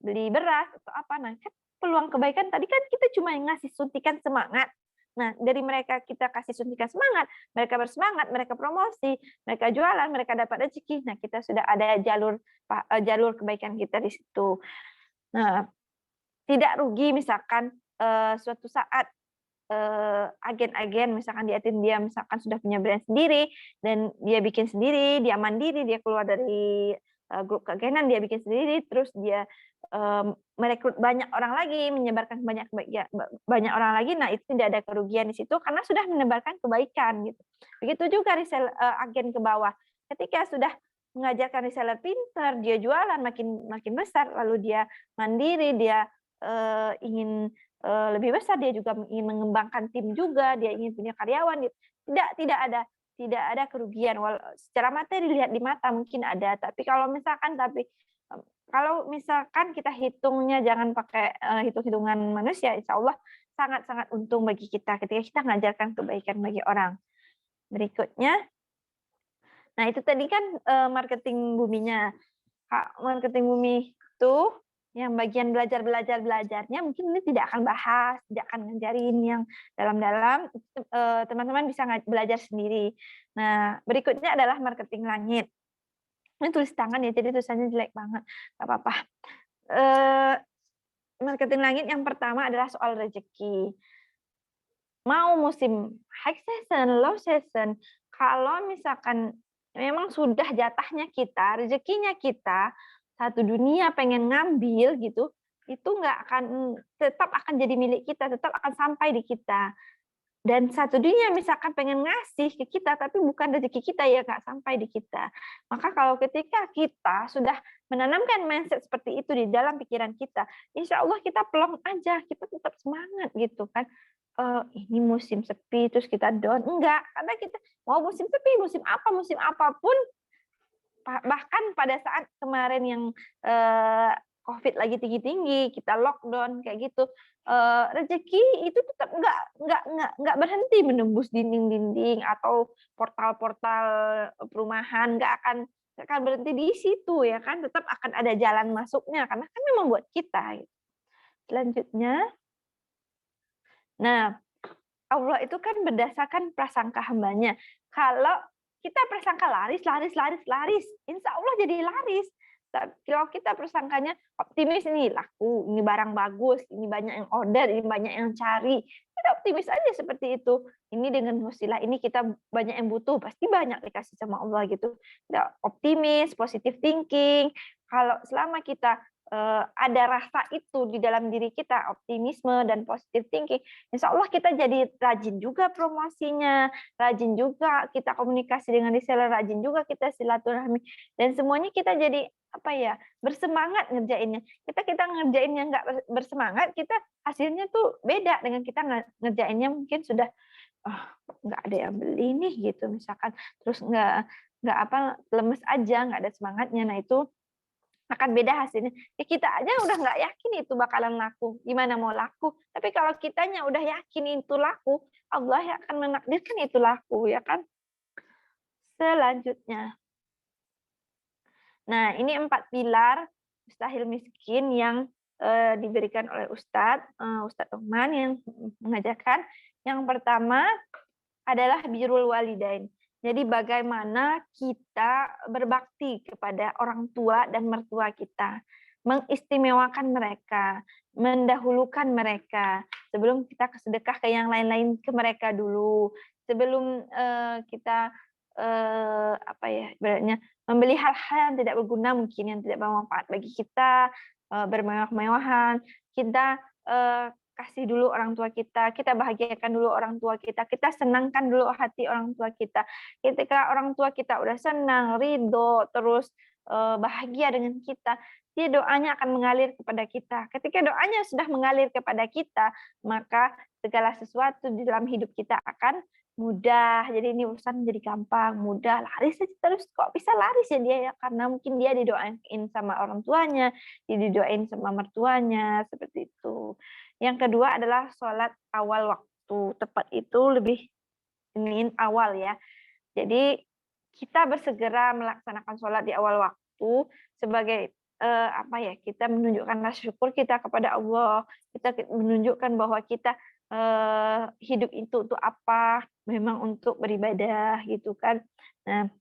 A: beli beras atau apa. Nah, kan peluang kebaikan tadi kan kita cuma ngasih suntikan semangat. Nah, dari mereka kita kasih suntikan semangat, mereka bersemangat, mereka promosi, mereka jualan, mereka dapat rezeki. Nah, kita sudah ada jalur kebaikan kita di situ. Nah, tidak rugi misalkan suatu saat agen-agen misalkan dia misalkan sudah punya brand sendiri dan dia bikin sendiri, dia mandiri, dia keluar dari grup keagenan, dia bikin sendiri, terus dia merekrut banyak orang lagi, menyebarkan banyak orang lagi. Nah, itu tidak ada kerugian di situ karena sudah menebarkan kebaikan gitu. Begitu juga agen ke bawah. Ketika sudah mengajarkan reseller pintar, dia jualan makin makin besar, lalu dia mandiri, dia ingin lebih besar, dia juga ingin mengembangkan tim juga, dia ingin punya karyawan. Tidak ada kerugian. Secara materi dilihat di mata mungkin ada, tapi kalau misalkan kita hitungnya jangan pakai hitung-hitungan manusia, insya Allah sangat-sangat untung bagi kita ketika kita mengajarkan kebaikan bagi orang. Berikutnya, nah itu tadi kan marketing buminya. Marketing bumi itu yang bagian belajarnya mungkin ini tidak akan bahas, tidak akan ngajarin yang dalam-dalam, teman-teman bisa belajar sendiri. Nah, berikutnya adalah marketing langit. Ini tulis tangan ya, jadi tulisannya jelek banget, nggak apa-apa. Marketing langit yang pertama adalah soal rezeki. Mau musim high season, low season, kalau misalkan memang sudah jatahnya kita, rezekinya kita, satu dunia pengen ngambil gitu, itu tetap akan jadi milik kita, tetap akan sampai di kita. Dan satu dunia misalkan pengen ngasih ke kita, tapi bukan rezeki kita, ya nggak sampai di kita. Maka kalau ketika kita sudah menanamkan mindset seperti itu di dalam pikiran kita, insya Allah kita pelong aja, kita tetap semangat gitu kan. Ini musim sepi, terus kita down. Enggak, karena kita mau musim sepi, musim apapun, bahkan pada saat kemarin yang COVID lagi tinggi-tinggi, kita lockdown kayak gitu, rezeki itu tetap nggak berhenti menembus dinding-dinding atau portal-portal perumahan, nggak akan berhenti di situ ya kan, tetap akan ada jalan masuknya karena kan memang buat kita. Gitu. Selanjutnya, nah Allah itu kan berdasarkan prasangka hambanya. Kalau kita prasangka laris, insya Allah jadi laris. Kalau kita prasangkanya optimis, ini laku, ini barang bagus, ini banyak yang order, ini banyak yang cari. Kita optimis aja seperti itu. Ini dengan wasilah ini kita banyak yang butuh, pasti banyak dikasih sama Allah gitu. Kita optimis, positive thinking. Kalau selama kita ada rasa itu di dalam diri kita, optimisme dan positive thinking, insya Allah kita jadi rajin juga promosinya, rajin juga kita komunikasi dengan reseller, rajin juga kita silaturahmi, dan semuanya kita jadi bersemangat ngerjainnya. Kita ngerjainnya nggak bersemangat, kita hasilnya tuh beda dengan kita ngerjainnya mungkin sudah nggak ada yang beli nih gitu misalkan, terus lemes aja, nggak ada semangatnya. Nah itu akan beda hasilnya. Ya kita aja udah nggak yakin itu bakalan laku. Gimana mau laku? Tapi kalau kitanya udah yakin itu laku, Allah yang akan menakdirkan itu laku, ya kan? Selanjutnya. Nah, ini 4 pilar mustahil miskin yang diberikan oleh Ustadz Rahman yang mengajarkan. Yang pertama adalah birrul walidain. Jadi bagaimana kita berbakti kepada orang tua dan mertua kita, mengistimewakan mereka, mendahulukan mereka sebelum kita kesedekah ke yang lain-lain ke mereka dulu, sebelum kita ibaratnya membeli hal-hal yang tidak berguna mungkin yang tidak bermanfaat bagi kita, bermewah-mewahan, kita kasih dulu orang tua kita bahagiakan dulu orang tua kita senangkan dulu hati orang tua kita. Ketika orang tua kita udah senang, ridho, terus bahagia dengan kita, dia doanya akan mengalir kepada kita. Ketika doanya sudah mengalir kepada kita, maka segala sesuatu di dalam hidup kita akan mudah. Jadi ini urusan jadi gampang, mudah, laris aja terus. Kok bisa laris ya dia ya? Karena mungkin dia didoain sama orang tuanya, dia didoain sama mertuanya, seperti itu. Yang kedua adalah sholat awal waktu. Tepat itu lebih ingin awal ya. Jadi kita bersegera melaksanakan sholat di awal waktu sebagai kita menunjukkan rasa syukur kita kepada Allah. Kita menunjukkan bahwa kita hidup itu untuk apa? Memang untuk beribadah gitu kan. Nah,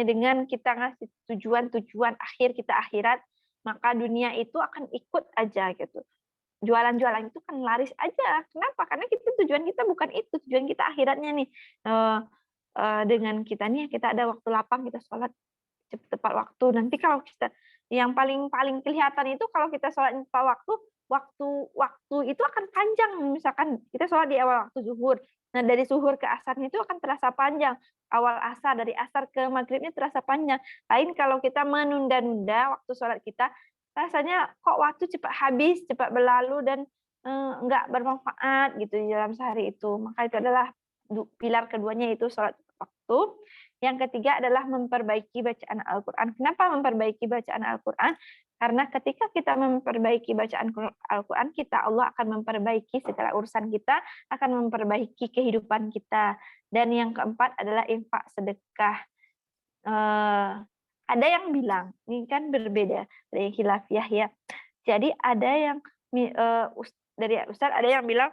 A: dengan kita ngasih tujuan akhir kita akhirat, maka dunia itu akan ikut aja gitu. Jualan-jualan itu kan laris aja. Kenapa? Karena tujuan kita bukan itu, tujuan kita akhiratnya nih. Dengan kita nih, kita ada waktu lapang, kita sholat tepat waktu. Nanti kalau kita yang paling kelihatan itu kalau kita sholat tepat waktu, waktu itu akan panjang. Misalkan kita sholat di awal waktu zuhur. Nah, dari zuhur ke asarnya itu akan terasa panjang. Awal asar, dari asar ke maghribnya terasa panjang. Lain kalau kita menunda-nunda waktu sholat kita, rasanya kok waktu cepat habis, cepat berlalu, dan nggak bermanfaat gitu di dalam sehari itu. Maka itu adalah pilar keduanya, itu sholat waktu. Yang ketiga adalah memperbaiki bacaan Al-Quran. Kenapa memperbaiki bacaan Al-Quran? Karena ketika kita memperbaiki bacaan Al-Quran kita, Allah akan memperbaiki segala urusan kita, akan memperbaiki kehidupan kita. Dan yang keempat adalah infak sedekah. Ada yang bilang, ini kan berbeda dari khilafiyah ya. Jadi ada yang dari Ustaz ada yang bilang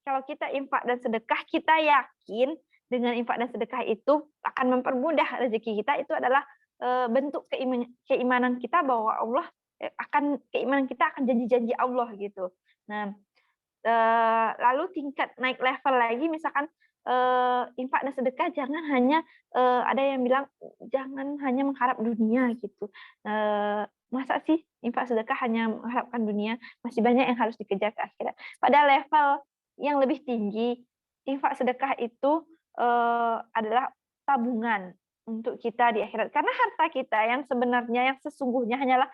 A: kalau kita infak dan sedekah, kita yakin dengan infak dan sedekah itu akan mempermudah rezeki kita. Itu adalah bentuk keimanan kita bahwa Allah keimanan kita akan janji-janji Allah gitu. Nah, lalu tingkat naik level lagi, misalkan infak dan sedekah jangan hanya ada yang bilang jangan hanya mengharap dunia gitu. Masa sih infak sedekah hanya mengharapkan dunia? Masih banyak yang harus dikejar ke akhirat. Pada level yang lebih tinggi, infak sedekah itu adalah tabungan untuk kita di akhirat. Karena harta kita yang sebenarnya, yang sesungguhnya hanyalah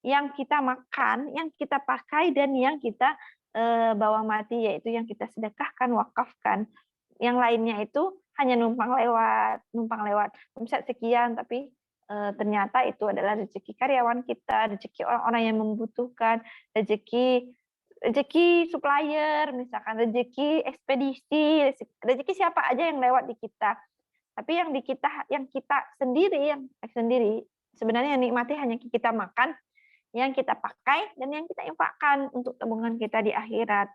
A: yang kita makan, yang kita pakai, dan yang kita bawa mati, yaitu yang kita sedekahkan, wakafkan. Yang lainnya itu hanya numpang lewat. Omset sekian, tapi ternyata itu adalah rezeki karyawan kita, rezeki orang-orang yang membutuhkan, rezeki supplier, misalkan rezeki ekspedisi, rezeki siapa aja yang lewat di kita. Tapi yang kita sendiri sebenarnya yang nikmati hanya kita makan, yang kita pakai, dan yang kita infakkan untuk tabungan kita di akhirat.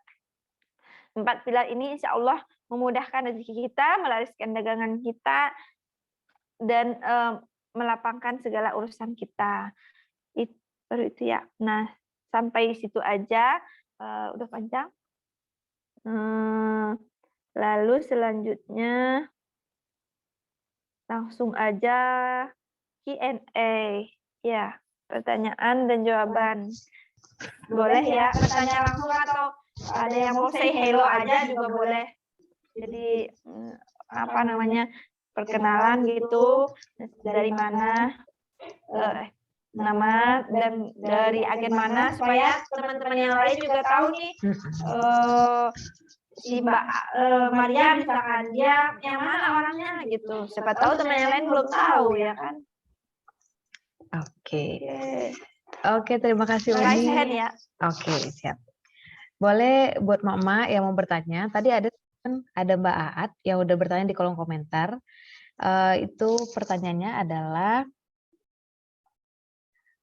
A: 4 pilar ini insya Allah memudahkan rezeki kita, melariskan dagangan kita, dan melapangkan segala urusan kita. Baru itu ya. Nah, sampai situ aja. Udah panjang. Lalu selanjutnya langsung aja Q&A. Ya, pertanyaan dan jawaban. Boleh ya, bertanya langsung atau ada yang mau say hello aja juga boleh. Jadi apa namanya, perkenalan gitu, dari mana, nama, dan dari agen mana, supaya teman-teman yang lain juga tahu nih, si Mbak Maria misalkan dia yang mana orangnya gitu. Siapa tahu teman yang lain belum tahu ya kan.
B: Oke, terima kasih
A: Raise
B: Uni.
A: hand ya.
B: Oke, siap. Boleh buat Mama yang mau bertanya. Tadi ada Mbak Aat yang udah bertanya di kolom komentar. Itu pertanyaannya adalah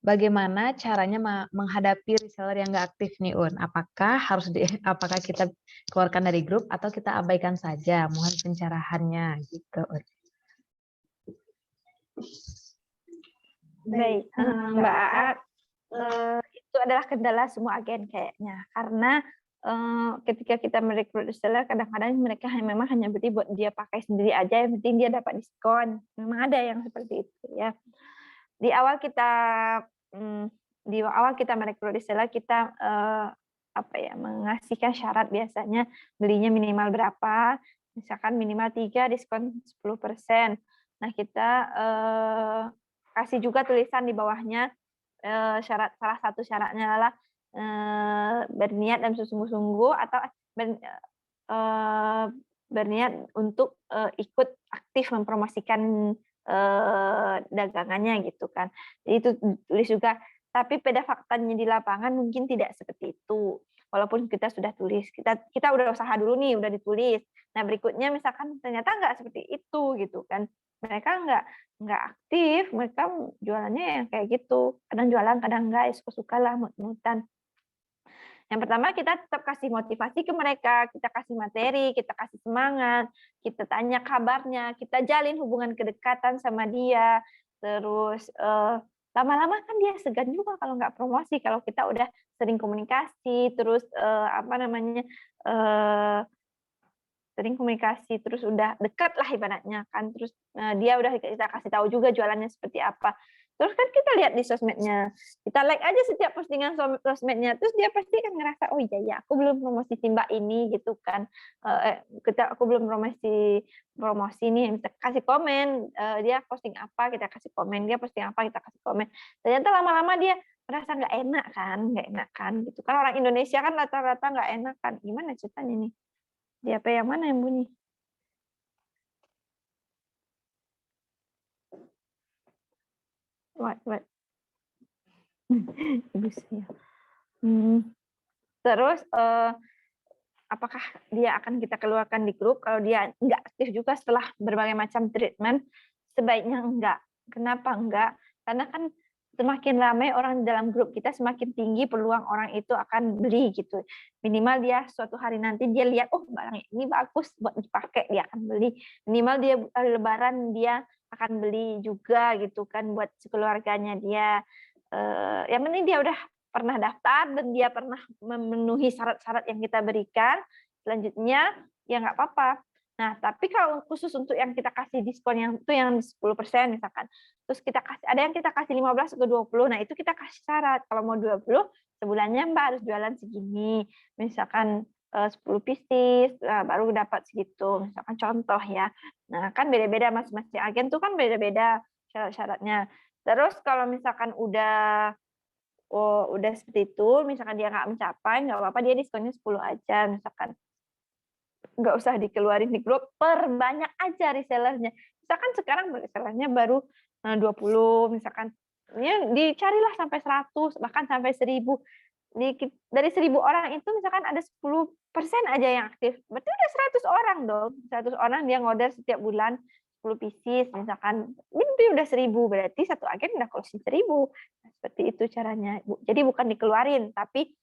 B: bagaimana caranya menghadapi reseller yang nggak aktif nih Un? Apakah kita keluarkan dari grup atau kita abaikan saja? Mohon pencerahannya gitu Un.
A: Baik, Mbak Aat, itu adalah kendala semua agen kayaknya, karena ketika kita merekrut reseller, kadang-kadang mereka memang hanya beli buat dia pakai sendiri aja, yang penting dia dapat diskon. Memang ada yang seperti itu ya. Di awal kita merekrut reseller, kita mengasihkan syarat, biasanya belinya minimal berapa, misalkan minimal 3 diskon 10%. Nah, kita kasih juga tulisan di bawahnya, salah satu syaratnya adalah berniat dan sungguh-sungguh, atau berniat untuk ikut aktif mempromosikan dagangannya gitu kan. Jadi itu tulis juga. Tapi pada faktanya di lapangan mungkin tidak seperti itu. Walaupun kita sudah tulis, kita udah usaha dulu nih, udah ditulis. Nah, berikutnya misalkan ternyata nggak seperti itu gitu kan. Mereka nggak aktif, mereka jualannya yang kayak gitu. Kadang jualan, kadang enggak, suka-suka lah, mut-mutan. Yang pertama, kita tetap kasih motivasi ke mereka, kita kasih materi, kita kasih semangat, kita tanya kabarnya, kita jalin hubungan kedekatan sama dia. Terus lama-lama kan dia segan juga kalau nggak promosi, kalau kita udah sering komunikasi, terus sering komunikasi, terus udah dekat lah ibaratnya kan, terus dia udah kita kasih tahu juga jualannya seperti apa. Terus kan kita lihat di sosmednya, kita like aja setiap postingan sosmednya, terus dia pasti kan ngerasa, oh iya ya, aku belum promosi Mbak ini gitu kan, aku belum promosi nih, kita kasih komen, dia posting apa kita kasih komen, dia posting apa kita kasih komen. Ternyata lama-lama dia merasa nggak enak kan, gitu kan. Orang Indonesia kan rata-rata nggak enak kan. Gimana ceritanya nih? Di HP yang mana yang bunyi? What? Ibu saya. Terus apakah dia akan kita keluarkan di grup? Kalau dia nggak aktif juga setelah berbagai macam treatment, sebaiknya enggak. Kenapa enggak? Karena kan semakin ramai orang di dalam grup kita, semakin tinggi peluang orang itu akan beli gitu. Minimal dia suatu hari nanti dia lihat, oh barang ini bagus buat dipakai, dia akan beli. Minimal dia Lebaran dia akan beli juga gitu kan buat keluarganya dia. Yang penting dia udah pernah daftar dan dia pernah memenuhi syarat-syarat yang kita berikan, selanjutnya ya nggak apa-apa. Nah, tapi kalau khusus untuk yang kita kasih diskon yang itu yang 10% misalkan, terus kita kasih ada yang kita kasih 15 atau 20, nah itu kita kasih syarat. Kalau mau 20, sebulannya Mbak harus jualan segini. Misalkan 10 pieces, baru dapat segitu. Misalkan contoh ya. Nah, kan beda-beda masing-masing agen tuh kan beda-beda syarat-syaratnya. Terus kalau misalkan udah seperti itu, misalkan dia nggak mencapai, nggak apa-apa, dia diskonnya 10 aja, misalkan. Nggak usah dikeluarin di grup, perbanyak aja resellernya. Misalkan sekarang resellernya baru 20, misalkan. Ya, dicarilah sampai 100, bahkan sampai 1000. Dari 1000 orang itu misalkan ada 10% aja yang aktif. Berarti udah 100 orang dong. 100 orang dia ngorder setiap bulan 10 pieces, misalkan. Ini udah 1000, berarti satu agen udah closing 1000. Nah, seperti itu caranya. Jadi bukan dikeluarin, tapi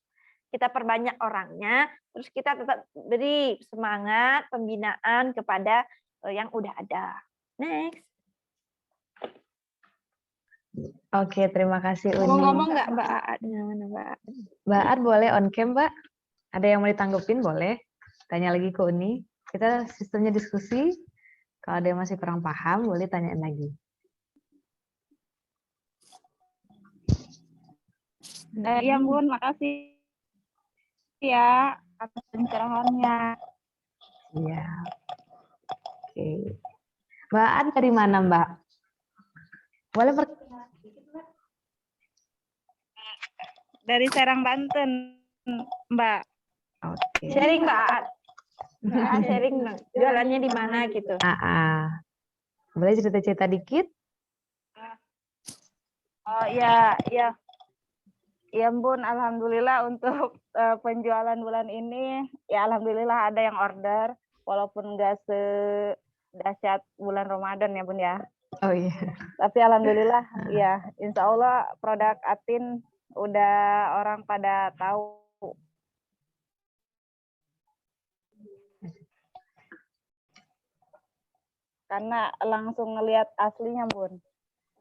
A: kita perbanyak orangnya, terus kita tetap beri semangat pembinaan kepada yang udah ada. Next.
B: Oke, terima kasih Uni.
A: Ngomong-ngomong nggak Mbak Aat?
B: Mbak Aat boleh on cam, Mbak? Ada yang mau ditanggepin boleh? Tanya lagi ke Uni. Kita sistemnya diskusi. Kalau ada yang masih kurang paham, boleh tanyain lagi.
C: Ya Bun, makasih ya atas pencerahannya.
B: Iya. Oke. Mbak An dari mana, Mbak? Boleh
C: Dari Serang, Banten, Mbak.
B: Oke.
A: Sharing Mbak An. Sharing jualannya di mana gitu.
B: Boleh cerita-cerita dikit?
C: Oh ya, ya. Ya Bun, alhamdulillah untuk penjualan bulan ini, ya alhamdulillah ada yang order, walaupun nggak sedahsyat bulan Ramadan ya Bun ya.
B: Oh iya.
C: Tapi alhamdulillah, ya insya Allah produk Atin udah orang pada tahu. Karena langsung ngelihat aslinya Bun.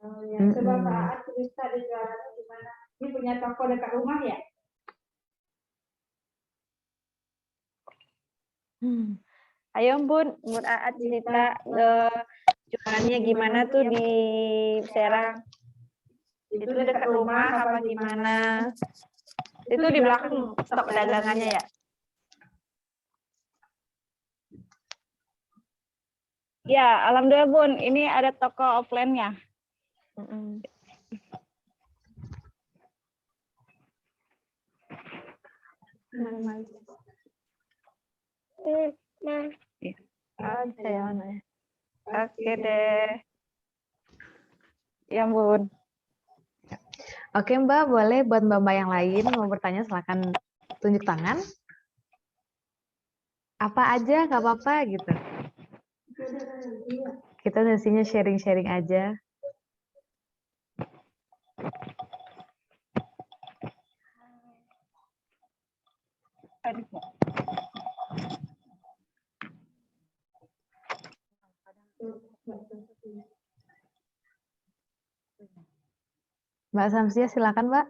A: Oh ya, coba Mbak Aat cerita di jualannya gimana? Ini punya toko dekat rumah ya? Ayo Bun Aat cerita jualannya gimana tuh di Serang? Itu dekat rumah apa gimana? Itu di belakang stok dagangannya ya?
C: Ya, alhamdulillah Bun, ini ada toko offline-nya.
A: Oke deh.
C: Ya Bun.
B: Oke Mbak, boleh buat Mbak-Mbak yang lain mau bertanya silakan tunjuk tangan. Apa aja nggak apa-apa gitu. Kita sesinya sharing-sharing aja. Mbak Samsia, silakan Mbak.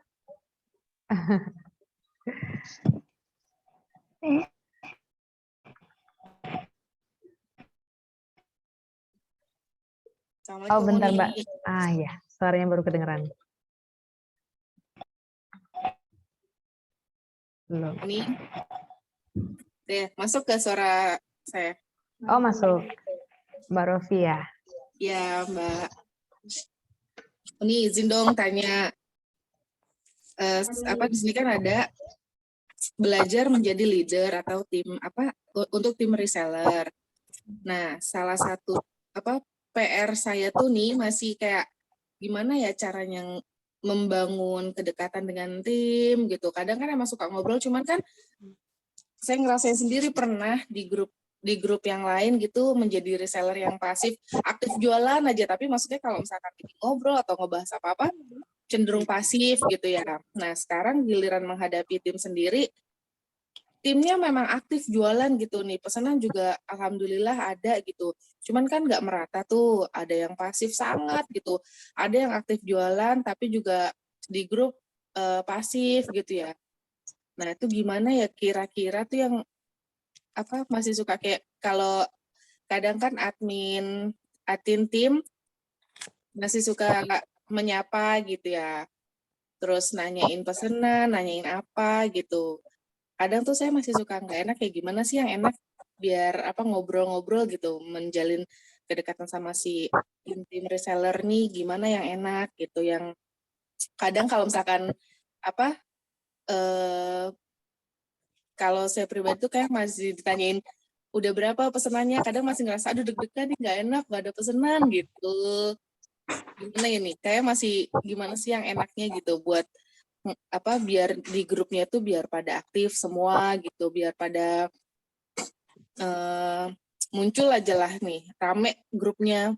B: Oh bentar Mbak. Ya, Suaranya baru kedengeran. Belum.
D: Ini masuk ke suara saya.
B: Oh, masuk. Mbak Rofi ya.
D: Ya, Mbak. Ini izin dong tanya. Di sini kan ada belajar menjadi leader atau tim untuk tim reseller. Nah, salah satu PR saya tuh nih masih kayak gimana ya caranya membangun kedekatan dengan tim gitu. Kadang kan emang suka ngobrol, cuman kan saya ngerasain sendiri pernah di grup yang lain gitu menjadi reseller yang pasif, aktif jualan aja, tapi maksudnya kalau misalkan ngobrol atau ngebahas apa-apa cenderung pasif gitu ya. Nah, sekarang giliran menghadapi tim sendiri, timnya memang aktif jualan gitu nih, pesanan juga alhamdulillah ada gitu. Cuman kan nggak merata tuh, ada yang pasif sangat gitu, ada yang aktif jualan tapi juga di grup pasif gitu ya. Nah itu gimana ya kira-kira tuh yang masih suka kayak kalau kadang kan admin tim masih suka menyapa gitu ya, terus nanyain pesanan, nanyain apa gitu. Kadang tuh saya masih suka nggak enak kayak gimana sih yang enak biar ngobrol-ngobrol gitu, menjalin kedekatan sama si tim reseller nih gimana yang enak gitu, yang kadang kalau misalkan kalau saya pribadi tuh kayak masih ditanyain udah berapa pesenannya, kadang masih ngerasa aduh deg-degan nih nggak enak nggak ada pesenan gitu. Gimana ya nih, kayak masih gimana sih yang enaknya gitu buat biar di grupnya tuh biar pada aktif semua gitu, biar pada muncul aja lah nih, rame grupnya.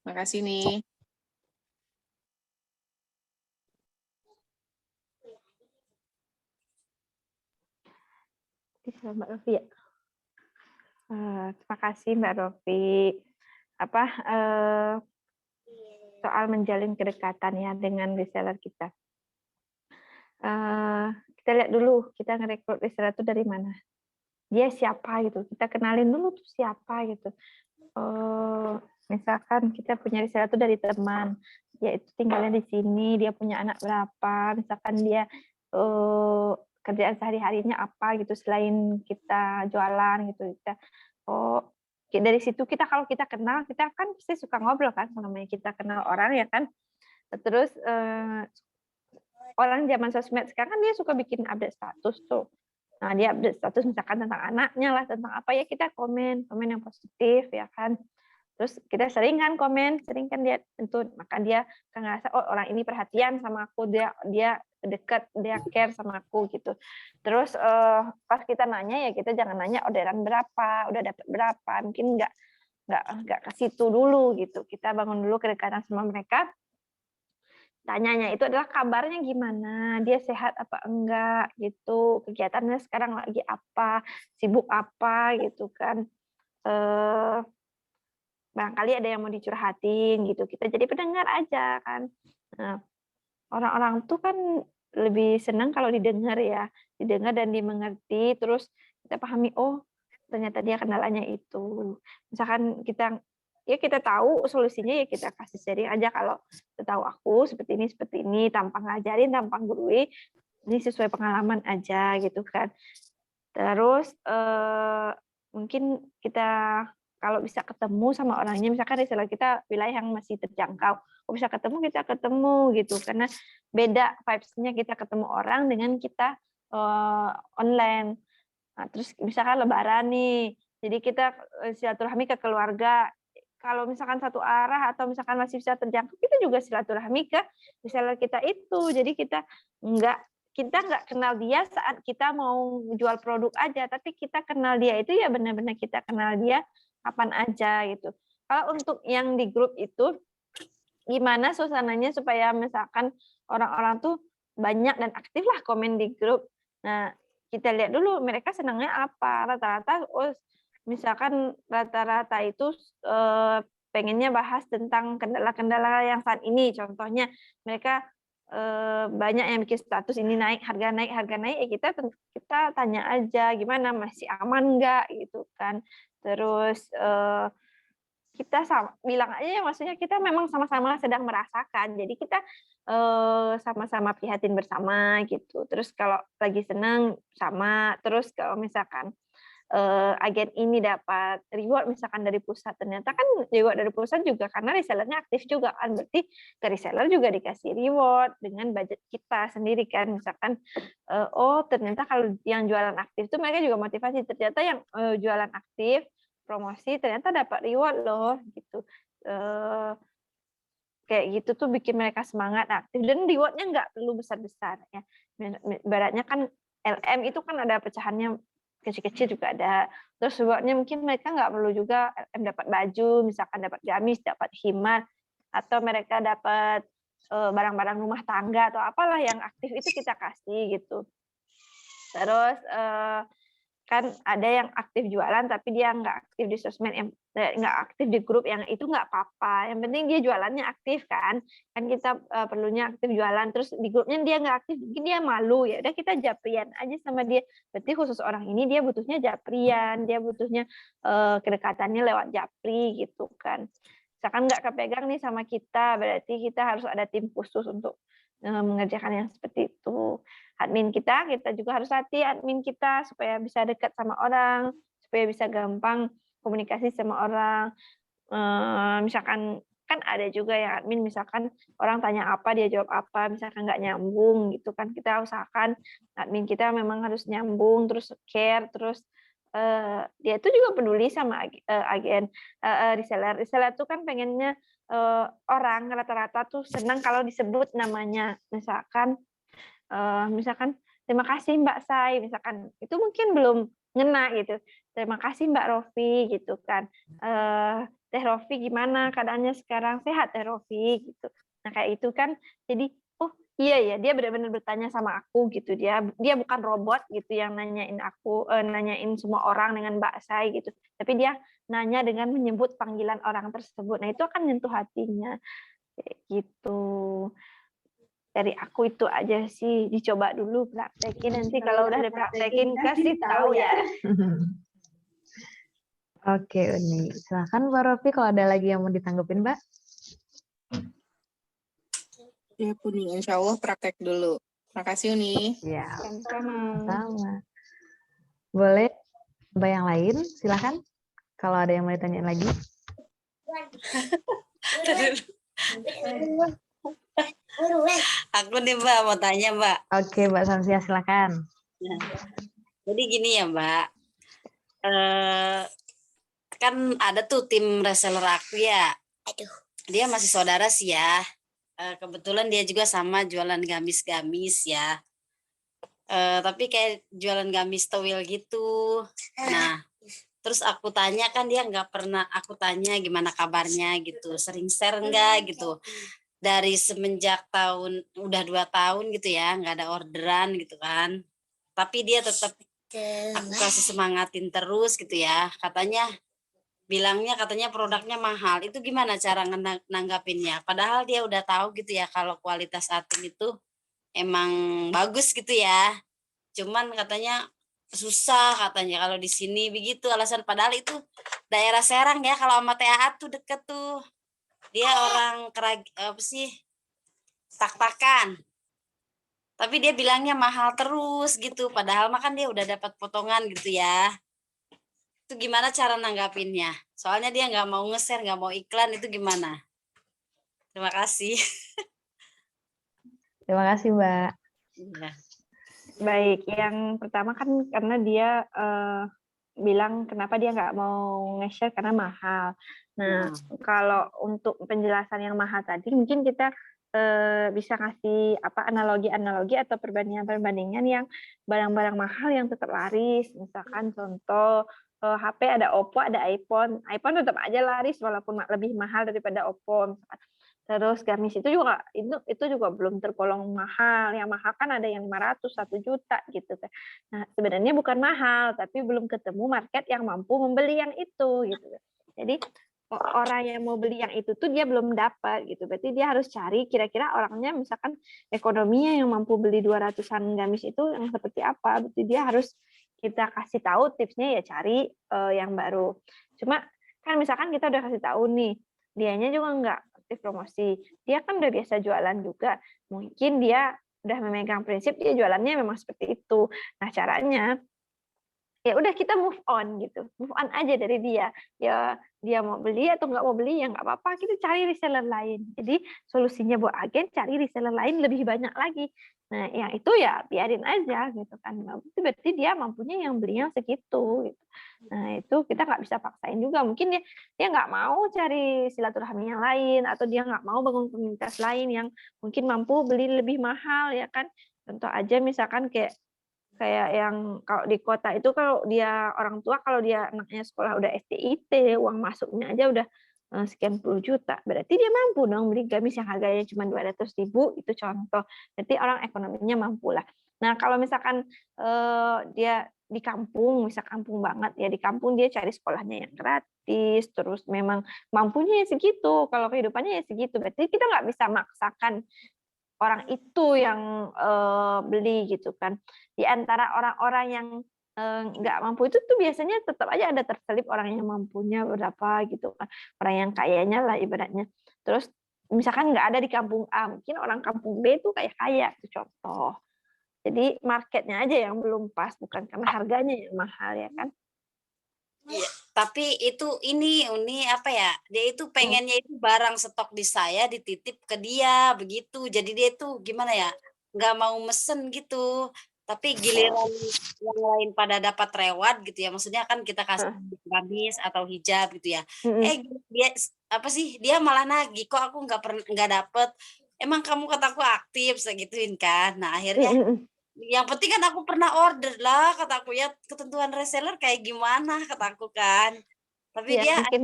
D: Makasih nih.
A: Mbak Rofi ya. Terima kasih Mbak Rofi. Soal menjalin kedekatan ya dengan reseller kita. Kita lihat dulu kita ngerekrut reseller itu dari mana. Dia siapa gitu. Kita kenalin dulu tuh siapa gitu. Misalkan kita punya reseller itu dari teman, dia itu tinggalnya di sini, dia punya anak berapa, misalkan dia kerjaan sehari-harinya apa gitu selain kita jualan gitu. Dari situ kalau kita kenal, kita kan pasti suka ngobrol kan, namanya kita kenal orang ya kan. Terus orang zaman sosmed sekarang kan dia suka bikin update status tuh. Nah, dia update status misalkan tentang anaknya lah, tentang apa ya, kita komen yang positif ya kan. Terus kita sering kan dia tentu, maka dia kan ngerasa oh orang ini perhatian sama aku, dia dekat, dia care sama aku gitu. Terus pas kita nanya ya kita jangan nanya orderan berapa, udah dapat berapa, mungkin nggak ke situ dulu gitu. Kita bangun dulu kedekatan sama mereka. Tanyanya itu adalah kabarnya gimana, dia sehat apa enggak gitu, kegiatannya sekarang lagi apa, sibuk apa gitu kan. Barangkali ada yang mau dicurhatin gitu, kita jadi pendengar aja kan. Nah, orang-orang tuh kan lebih senang kalau didengar ya, didengar dan dimengerti, terus kita pahami, oh ternyata dia kendalanya itu. Misalkan kita tahu solusinya ya kita kasih sharing aja, kalau tahu aku seperti ini, tanpa ngajarin, tanpa gurui, ini sesuai pengalaman aja gitu kan. Terus mungkin kita kalau bisa ketemu sama orangnya, misalkan reseller kita wilayah yang masih terjangkau, bisa kita ketemu gitu, karena beda vibes-nya kita ketemu orang dengan kita online. Nah, terus misalkan lebaran nih, jadi kita silaturahmi ke keluarga. Kalau misalkan satu arah atau misalkan masih bisa terjangkau, kita juga silaturahmi ke reseller kita itu. Jadi kita nggak kenal dia saat kita mau jual produk aja, tapi kita kenal dia itu ya benar-benar kita kenal dia kapan aja gitu. Kalau untuk yang di grup itu, gimana suasananya supaya misalkan orang-orang tuh banyak dan aktif lah komen di grup. Nah, kita lihat dulu mereka senangnya apa. Rata-rata, misalkan rata-rata itu pengennya bahas tentang kendala-kendala yang saat ini. Contohnya mereka banyak yang bikin status ini naik, harga naik, ya kita tanya aja gimana, masih aman nggak gitu kan. Terus kita bilang aja ya, maksudnya kita memang sama-sama sedang merasakan. Jadi kita sama-sama prihatin bersama gitu. Terus kalau lagi senang sama. Terus kalau misalkan agen ini dapat reward misalkan dari pusat, ternyata kan reward dari pusat juga karena resellernya aktif juga kan, berarti ke reseller juga dikasih reward dengan budget kita sendiri kan. Misalkan oh ternyata kalau yang jualan aktif tuh mereka juga motivasi, ternyata yang jualan aktif promosi ternyata dapat reward loh gitu. Kayak gitu tuh bikin mereka semangat aktif, dan rewardnya nggak perlu besar-besar ya. Ibaratnya kan LM itu kan ada pecahannya kecil-kecil juga ada. Terus rewardnya mungkin mereka nggak perlu juga LM dapat baju, misalkan dapat gamis, dapat himar, atau mereka dapat barang-barang rumah tangga atau apalah yang aktif itu kita kasih gitu. Terus kan ada yang aktif jualan tapi dia nggak aktif di sosmed, nggak aktif di grup, yang itu nggak apa-apa. Yang penting dia jualannya aktif kan kita perlunya aktif jualan. Terus di grupnya dia nggak aktif, mungkin dia malu, ya udah kita japrian aja sama dia. Berarti khusus orang ini dia butuhnya japrian, dia butuhnya kedekatannya lewat japri gitu kan. Misalkan nggak kepegang nih sama kita, berarti kita harus ada tim khusus untuk mengerjakan yang seperti itu. Admin kita juga harus latih admin kita supaya bisa dekat sama orang, supaya bisa gampang komunikasi sama orang. Misalkan kan ada juga yang admin misalkan orang tanya apa dia jawab apa, misalkan nggak nyambung gitu kan, kita usahakan admin kita memang harus nyambung, terus care, terus dia itu juga peduli sama agen reseller. Reseller tuh kan pengennya orang rata-rata tuh senang kalau disebut namanya, misalkan terima kasih Mbak Sai, misalkan itu mungkin belum ngena gitu. Terima kasih Mbak Rofi gitu kan. Teh Rofi gimana keadaannya sekarang, sehat Teh Rofi gitu. Nah kayak itu kan, jadi oh iya ya dia benar-benar bertanya sama aku gitu. Dia bukan robot gitu yang nanyain aku, nanyain semua orang dengan Mbak Sai gitu. Tapi dia nanya dengan menyebut panggilan orang tersebut. Nah itu akan nyentuh hatinya kayak gitu. Dari aku itu aja sih, dicoba dulu praktekin, nanti kalau udah dipraktekin kasih tahu ya.
B: Oke, Uni. Silakan Mbak Rofi kalau ada lagi yang mau ditanggepin, Mbak.
D: Ya, Uni, insya Allah praktek dulu. Makasih, Uni.
B: Ya,
A: Sama-sama.
B: sama. Boleh Mbak yang lain, silakan. Kalau ada yang mau ditanyain lagi.
E: Aku nih Mbak, mau tanya Mbak.
B: Oke, Mbak Samsia silakan.
E: Jadi gini ya Mbak, kan ada tuh tim reseller aku ya. Dia masih saudara sih ya. Kebetulan dia juga sama jualan gamis-gamis ya. Tapi kayak jualan gamis towel gitu. Nah, terus aku tanya kan dia nggak pernah aku tanya gimana kabarnya gitu. Sering share enggak gitu. Dari semenjak udah 2 tahun gitu ya, nggak ada orderan gitu kan. Tapi dia tetap aku kasih semangatin terus gitu ya. Bilangnya katanya produknya mahal. Itu gimana cara nanggapinnya? Padahal dia udah tahu gitu ya kalau kualitas Atim itu emang bagus gitu ya. Cuman katanya susah katanya kalau di sini begitu alasan, padahal itu daerah Serang ya, kalau sama TAA tuh deket tuh. Dia orang tak-takan. Tapi dia bilangnya mahal terus gitu. Padahal mah kan dia udah dapat potongan gitu ya. Itu gimana cara nanggapinnya? Soalnya dia nggak mau nge-share, nggak mau iklan, itu gimana? Terima kasih.
B: Terima kasih, Mbak.
E: Ya.
A: Baik, yang pertama kan karena dia bilang kenapa dia nggak mau nge-share karena mahal. Nah, kalau untuk penjelasan yang mahal tadi, mungkin kita bisa ngasih analogi atau perbandingan yang barang-barang mahal yang tetap laris. Misalkan contoh HP ada Oppo, ada iPhone. iPhone tetap aja laris walaupun lebih mahal daripada Oppo. Terus gamis itu juga belum tergolong mahal. Yang mahal kan ada yang 500, 1 juta gitu kan. Nah, sebenarnya bukan mahal, tapi belum ketemu market yang mampu membeli yang itu gitu. Jadi orang yang mau beli yang itu tuh dia belum dapat gitu. Berarti dia harus cari kira-kira orangnya misalkan ekonominya yang mampu beli 200-an gamis itu yang seperti apa. Berarti dia harus kita kasih tahu tipsnya ya cari yang baru. Cuma Kan misalkan kita udah kasih tahu nih, dianya juga nggak aktif promosi, dia kan udah biasa jualan juga, mungkin dia udah memegang prinsip dia jualannya memang seperti itu. Nah caranya ya udah kita move on gitu, move on aja dari dia. Ya dia mau beli atau nggak mau beli ya nggak apa-apa, kita cari reseller lain. Jadi solusinya buat agen cari reseller lain lebih banyak lagi. Nah yang itu ya biarin aja gitu kan. Nah, itu berarti dia mampunya yang beli yang segitu gitu. Nah itu kita nggak bisa paksain juga. Mungkin dia dia nggak mau cari silaturahmi yang lain atau dia nggak mau bangun komunitas lain yang mungkin mampu beli lebih mahal ya kan. Contoh aja misalkan kayak kayak yang kalau di kota itu kalau dia orang tua kalau dia anaknya sekolah udah STIT, uang masuknya aja udah, sekian puluh juta, berarti dia mampu dong beli gamis yang harganya cuma 200.000 itu contoh. Berarti orang ekonominya mampu lah. Nah kalau misalkan, dia di kampung, misal kampung banget ya, di kampung dia cari sekolahnya yang gratis, terus memang mampunya ya segitu, kalau kehidupannya ya segitu, berarti kita nggak bisa maksakan orang itu yang, beli gitu kan. Di antara orang-orang yang, nggak mampu itu tuh biasanya tetap aja ada terselip orang yang mampunya berapa gitu kan, orang yang kayanya lah ibaratnya. Terus misalkan nggak ada di kampung A, mungkin orang kampung B itu kayak kaya, itu contoh. Jadi marketnya aja yang belum pas, bukan karena harganya yang mahal ya kan.
E: Iya, tapi itu ini apa ya, dia itu
A: Mhm,
E: pengennya itu barang stok di saya dititip ke dia, begitu. Jadi dia itu gimana ya, nggak mau mesen gitu. Tapi giliran yang lain pada dapat reward gitu ya, maksudnya kan kita kasih
A: heeh,
E: gamis atau hijab gitu ya.
A: mhm,
E: Dia apa sih, dia malah nagih, "Kok aku nggak dapet? Emang kamu kataku aktif?" Segituin kan. Nah akhirnya
A: mhm, mhm.
E: yang penting kan aku pernah order lah, kataku ya, ketentuan reseller kayak gimana, kataku kan. Tapi
A: Iya
E: dia
A: mungkin.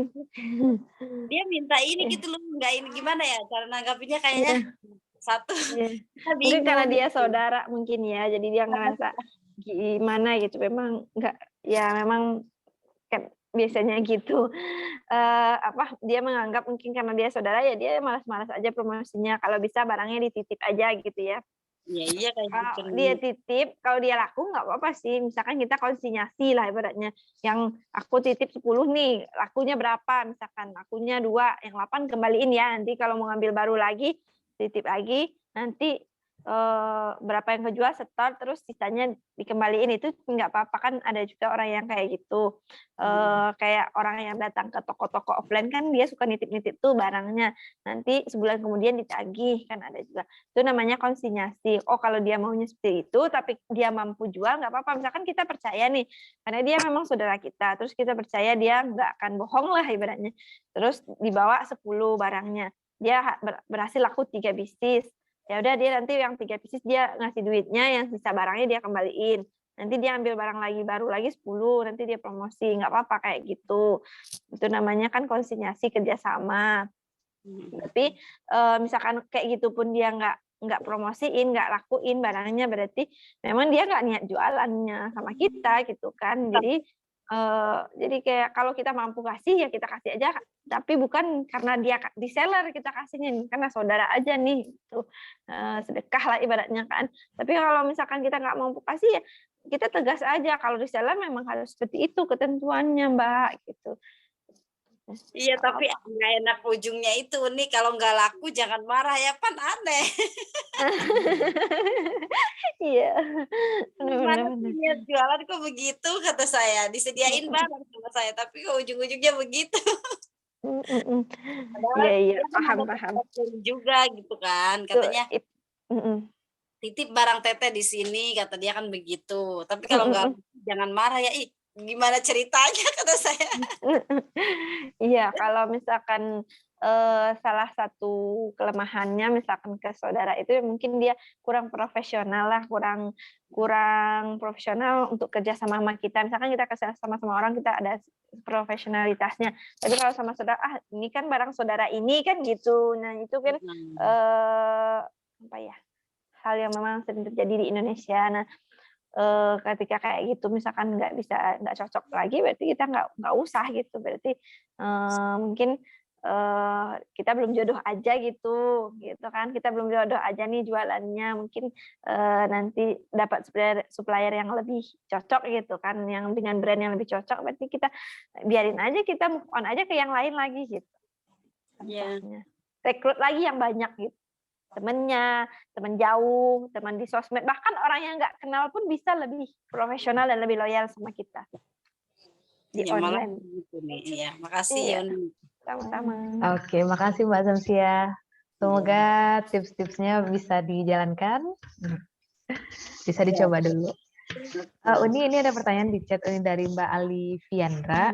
E: dia minta ini
A: Iya,
E: gitu loh, nggak ini gimana ya, cara nanggapinnya kayaknya
A: iya.
E: satu
A: Iya.
E: kita
A: Mungkin karena
E: bingung
A: dia
E: gitu.
A: saudara mungkin ya, jadi dia ngerasa gimana gitu, memang nggak ya memang kan biasanya gitu. Apa, dia menganggap mungkin karena dia saudara ya dia malas-malas aja promosinya, kalau bisa barangnya dititip aja gitu ya.
E: Iya iya kayak gitu
A: Kalau dia
E: nih.
A: titip, kalau dia laku nggak apa-apa sih, misalkan kita konsinyasi lah ibaratnya, yang aku titip 10 nih, lakunya berapa, misalkan lakunya 2, yang 8 kembaliin ya, nanti kalau mau ngambil baru lagi, titip lagi, nanti, berapa yang kejual setor, terus sisanya dikembaliin, itu nggak apa-apa, kan ada juga orang yang kayak gitu. Kayak orang yang datang ke toko-toko offline kan dia suka nitip-nitip tuh barangnya, nanti sebulan kemudian ditagih, kan ada juga. Itu namanya konsinyasi. Oh, kalau dia maunya seperti itu, tapi dia mampu jual, nggak apa-apa. Misalkan kita percaya nih, karena dia memang saudara kita, terus kita percaya dia nggak akan bohong lah ibaratnya. Terus dibawa 10 barangnya. Dia berhasil laku 3 bisnis. Ya udah dia nanti yang 3 bisnis dia ngasih duitnya, yang sisa barangnya dia kembaliin. Nanti dia ambil barang lagi, baru lagi 10, nanti dia promosi. Nggak apa-apa kayak gitu. Itu namanya kan konsinyasi kerjasama. Tapi, misalkan kayak gitu pun dia nggak promosiin, nggak lakuin barangnya, berarti memang dia nggak niat jualannya sama kita gitu kan. Jadi kayak kalau kita mampu kasih, ya kita kasih aja, tapi bukan karena dia reseller kita kasihnya nih, karena saudara aja nih gitu, sedekah lah ibaratnya kan. Tapi kalau misalkan kita nggak mampu kasih, ya kita tegas aja, kalau reseller memang harus seperti itu ketentuannya Mbak, gitu.
E: Iya
A: Nggak
E: tapi
A: apa-apa.
E: nggak enak ujungnya itu nih, kalau nggak laku jangan marah ya, kan aneh.
A: Iya, bener bener
E: Gimana sih
A: bener.
E: niat jualan kok begitu, kata saya, disediain
A: Mhm,
E: barang sama saya, tapi kok ujung-ujungnya begitu.
A: mhm.
E: Padahal
A: Iya iya,
E: dia kan
A: paham
E: ada
A: paham.
E: ketentuan juga gitu kan,
A: Tuh,
E: katanya
A: mhm,
E: titip barang teteh di sini, kata dia kan begitu. Tapi kalau nggak
A: mhm,
E: jangan marah ya, ih gimana ceritanya kata saya.
A: mhm. Iya, kalau misalkan, salah satu kelemahannya misalkan ke saudara itu ya mungkin dia kurang profesional lah, kurang kurang profesional untuk kerja sama sama kita. Misalkan kita kerja sama sama orang kita ada profesionalitasnya, tapi kalau sama saudara, "Ah, ini kan barang saudara ini," kan gitu. Nah, itu kan,
E: Hmm.
A: apa ya, hal yang memang sering terjadi di Indonesia. Nah, ketika kayak gitu misalkan nggak cocok lagi berarti kita nggak usah gitu. Berarti, mungkin, kita belum jodoh aja gitu kan, kita belum jodoh aja nih jualannya, mungkin nanti dapat supplier yang lebih cocok gitu kan, yang dengan brand yang lebih cocok, berarti kita biarin aja, kita move on aja ke yang lain lagi gitu.
E: Iya.
A: Contohnya. Rekrut lagi yang banyak gitu, temennya, teman jauh, teman di sosmed, bahkan orang yang nggak kenal pun bisa lebih profesional dan lebih loyal sama kita di
E: Ya, malah
A: online.
E: gitu nih. Iya, makasih
A: Iya.
E: Yoni.
A: Sama-sama.
B: Oke, makasih Mbak Samsia. Semoga tips-tipsnya bisa dijalankan. Bisa dicoba dulu. Uni, ini ada pertanyaan di chat ini dari Mbak Ali Fiandra.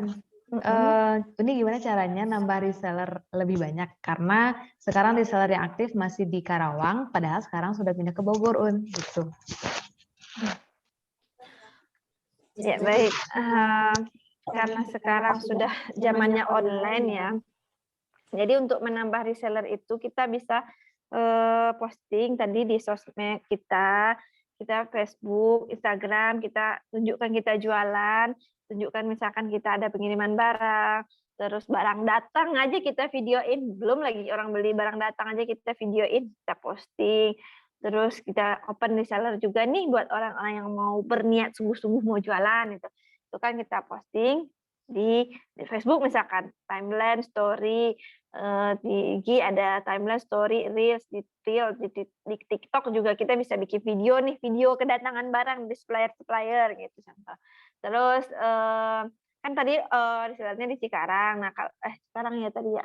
B: Uni, gimana caranya nambah reseller lebih banyak? Karena sekarang reseller yang aktif masih di Karawang, padahal sekarang sudah pindah ke Bogor, Un. Gitu.
A: Ya, baik. Karena sekarang sudah zamannya online ya. Jadi untuk menambah reseller itu kita bisa posting tadi di sosmed kita Facebook, Instagram, kita tunjukkan kita jualan, tunjukkan misalkan kita ada pengiriman barang, terus barang datang aja kita videoin, belum lagi orang beli barang datang aja kita videoin, kita posting. Terus kita open reseller juga nih buat orang-orang yang mau berniat sungguh-sungguh mau jualan itu. Itu kan kita posting di Facebook misalkan timeline story, di IG ada timeline story, reels, di TikTok juga kita bisa bikin video nih, video kedatangan barang di supplier gitu contoh. Terus kan tadi resellernya di Cikarang, nah sekarang ya tadi ya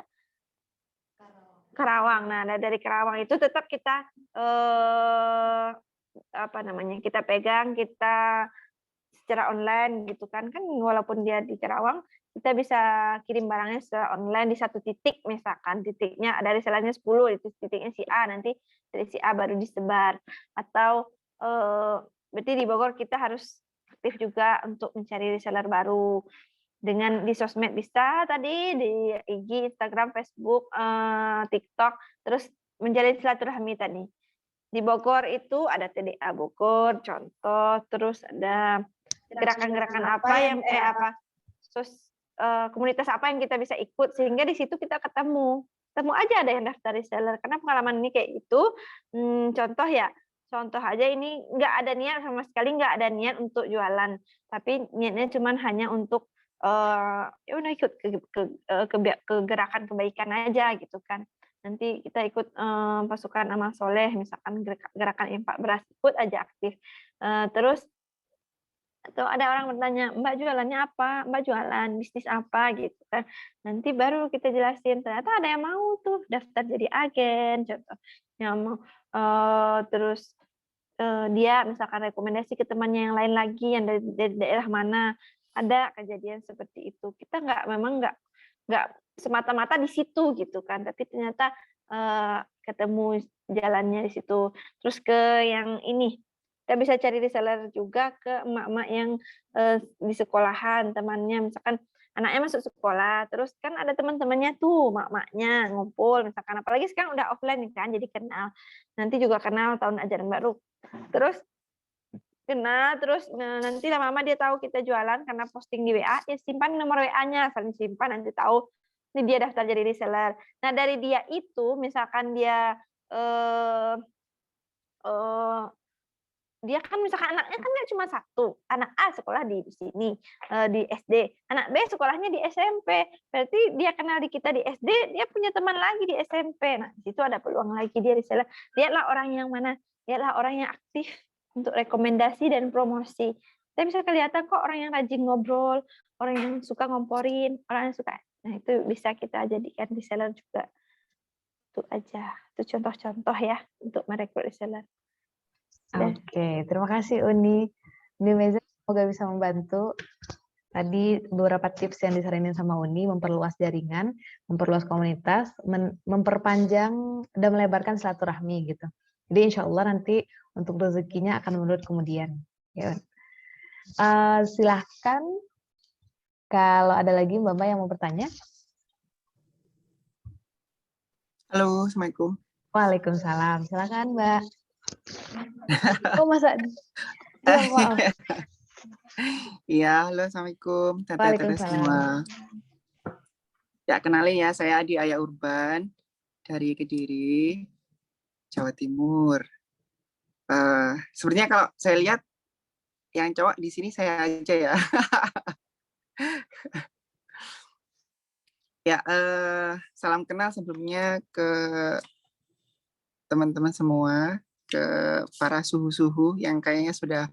A: Karawang. Nah dari Karawang itu tetap kita kita pegang, kita secara online gitu kan walaupun dia di Karawang, kita bisa kirim barangnya secara online di satu titik, misalkan titiknya dari resellernya 10, itu titiknya si A, nanti dari si A baru disebar. Atau berarti di Bogor kita harus aktif juga untuk mencari reseller baru. Dengan di sosmed bisa tadi, di IG, Instagram, Facebook, TikTok, terus menjalin silaturahmi tadi. Di Bogor itu ada TDA Bogor, contoh, terus ada gerakan-gerakan apa yang komunitas apa yang kita bisa ikut, sehingga di situ kita ketemu aja ada yang daftar reseller. Karena pengalaman ini kayak itu, contoh aja ini nggak ada niat sama sekali, nggak ada niat untuk jualan, tapi niatnya cuman hanya untuk ya udah ikut ke gerakan kebaikan aja gitu kan. Nanti kita ikut pasukan amal soleh, misalkan gerakan infak beras, ikut aja aktif. Terus atau ada orang bertanya, Mbak jualannya apa? Mbak jualan bisnis apa gitu kan? Nanti baru kita jelasin. Ternyata ada yang mau tuh daftar jadi agen, contoh. Yang mau terus dia misalkan rekomendasi ke temannya yang lain lagi yang dari daerah mana. Ada kejadian seperti itu. Kita memang nggak semata-mata di situ gitu kan, tapi ternyata ketemu jalannya di situ. Terus ke yang ini, kita bisa cari reseller juga ke emak-emak yang di sekolahan, temannya misalkan anaknya masuk sekolah, terus kan ada teman-temannya tuh, emak-emaknya ngumpul misalkan, apalagi sekarang udah offline kan, jadi kenal. Nanti juga kenal tahun ajaran baru. Terus kenal, terus nanti lama-lama dia tahu kita jualan karena posting di WA, ya simpan nomor WA-nya, saling simpan, nanti tahu ini dia daftar jadi reseller. Nah dari dia itu, misalkan dia dia kan misalkan anaknya kan nggak cuma satu, anak A sekolah di sini di SD, anak B sekolahnya di SMP, berarti dia kenal di kita di SD, dia punya teman lagi di SMP. Nah di situ ada peluang lagi dia reseller. Lihatlah orang yang mana, lihatlah orang yang aktif untuk rekomendasi dan promosi. Kita bisa kelihatan kok orang yang rajin ngobrol, orang yang suka ngomporin, orang yang suka. Nah itu bisa kita jadikan reseller juga. Itu aja, itu contoh-contoh ya untuk merekrut reseller.
B: Oke, terima kasih Uni. Uni Meza, semoga bisa membantu. Tadi beberapa tips yang disaranin sama Uni, memperluas jaringan, memperluas komunitas, memperpanjang dan melebarkan silaturahmi gitu. Jadi insya Allah nanti untuk rezekinya akan menurut kemudian. Ya. Silahkan kalau ada lagi Mbak yang mau bertanya.
F: Halo, Assalamualaikum.
B: Waalaikumsalam. Silakan Mbak. Oh masa? Ya, maaf.
F: Iya, halo, Assalamualaikum. Teteh-teteh
B: Waalaikumsalam.
F: semua. Ya, kenalin ya, saya Adi Aya Urban dari Kediri, Jawa Timur. Sebenarnya kalau saya lihat yang cowok di sini saya aja ya. Ya, salam kenal sebelumnya ke teman-teman semua, ke para suhu-suhu yang kayaknya sudah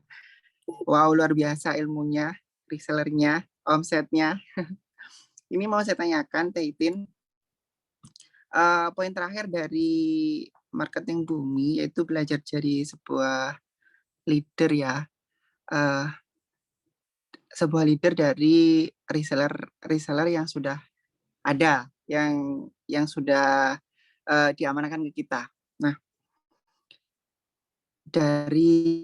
F: wow luar biasa ilmunya, resellernya, omsetnya. Ini mau saya tanyakan, Teh Itin, poin terakhir dari marketing bumi yaitu belajar jadi sebuah leader ya, sebuah leader dari reseller yang sudah ada, yang sudah diamanahkan ke kita. Nah, dari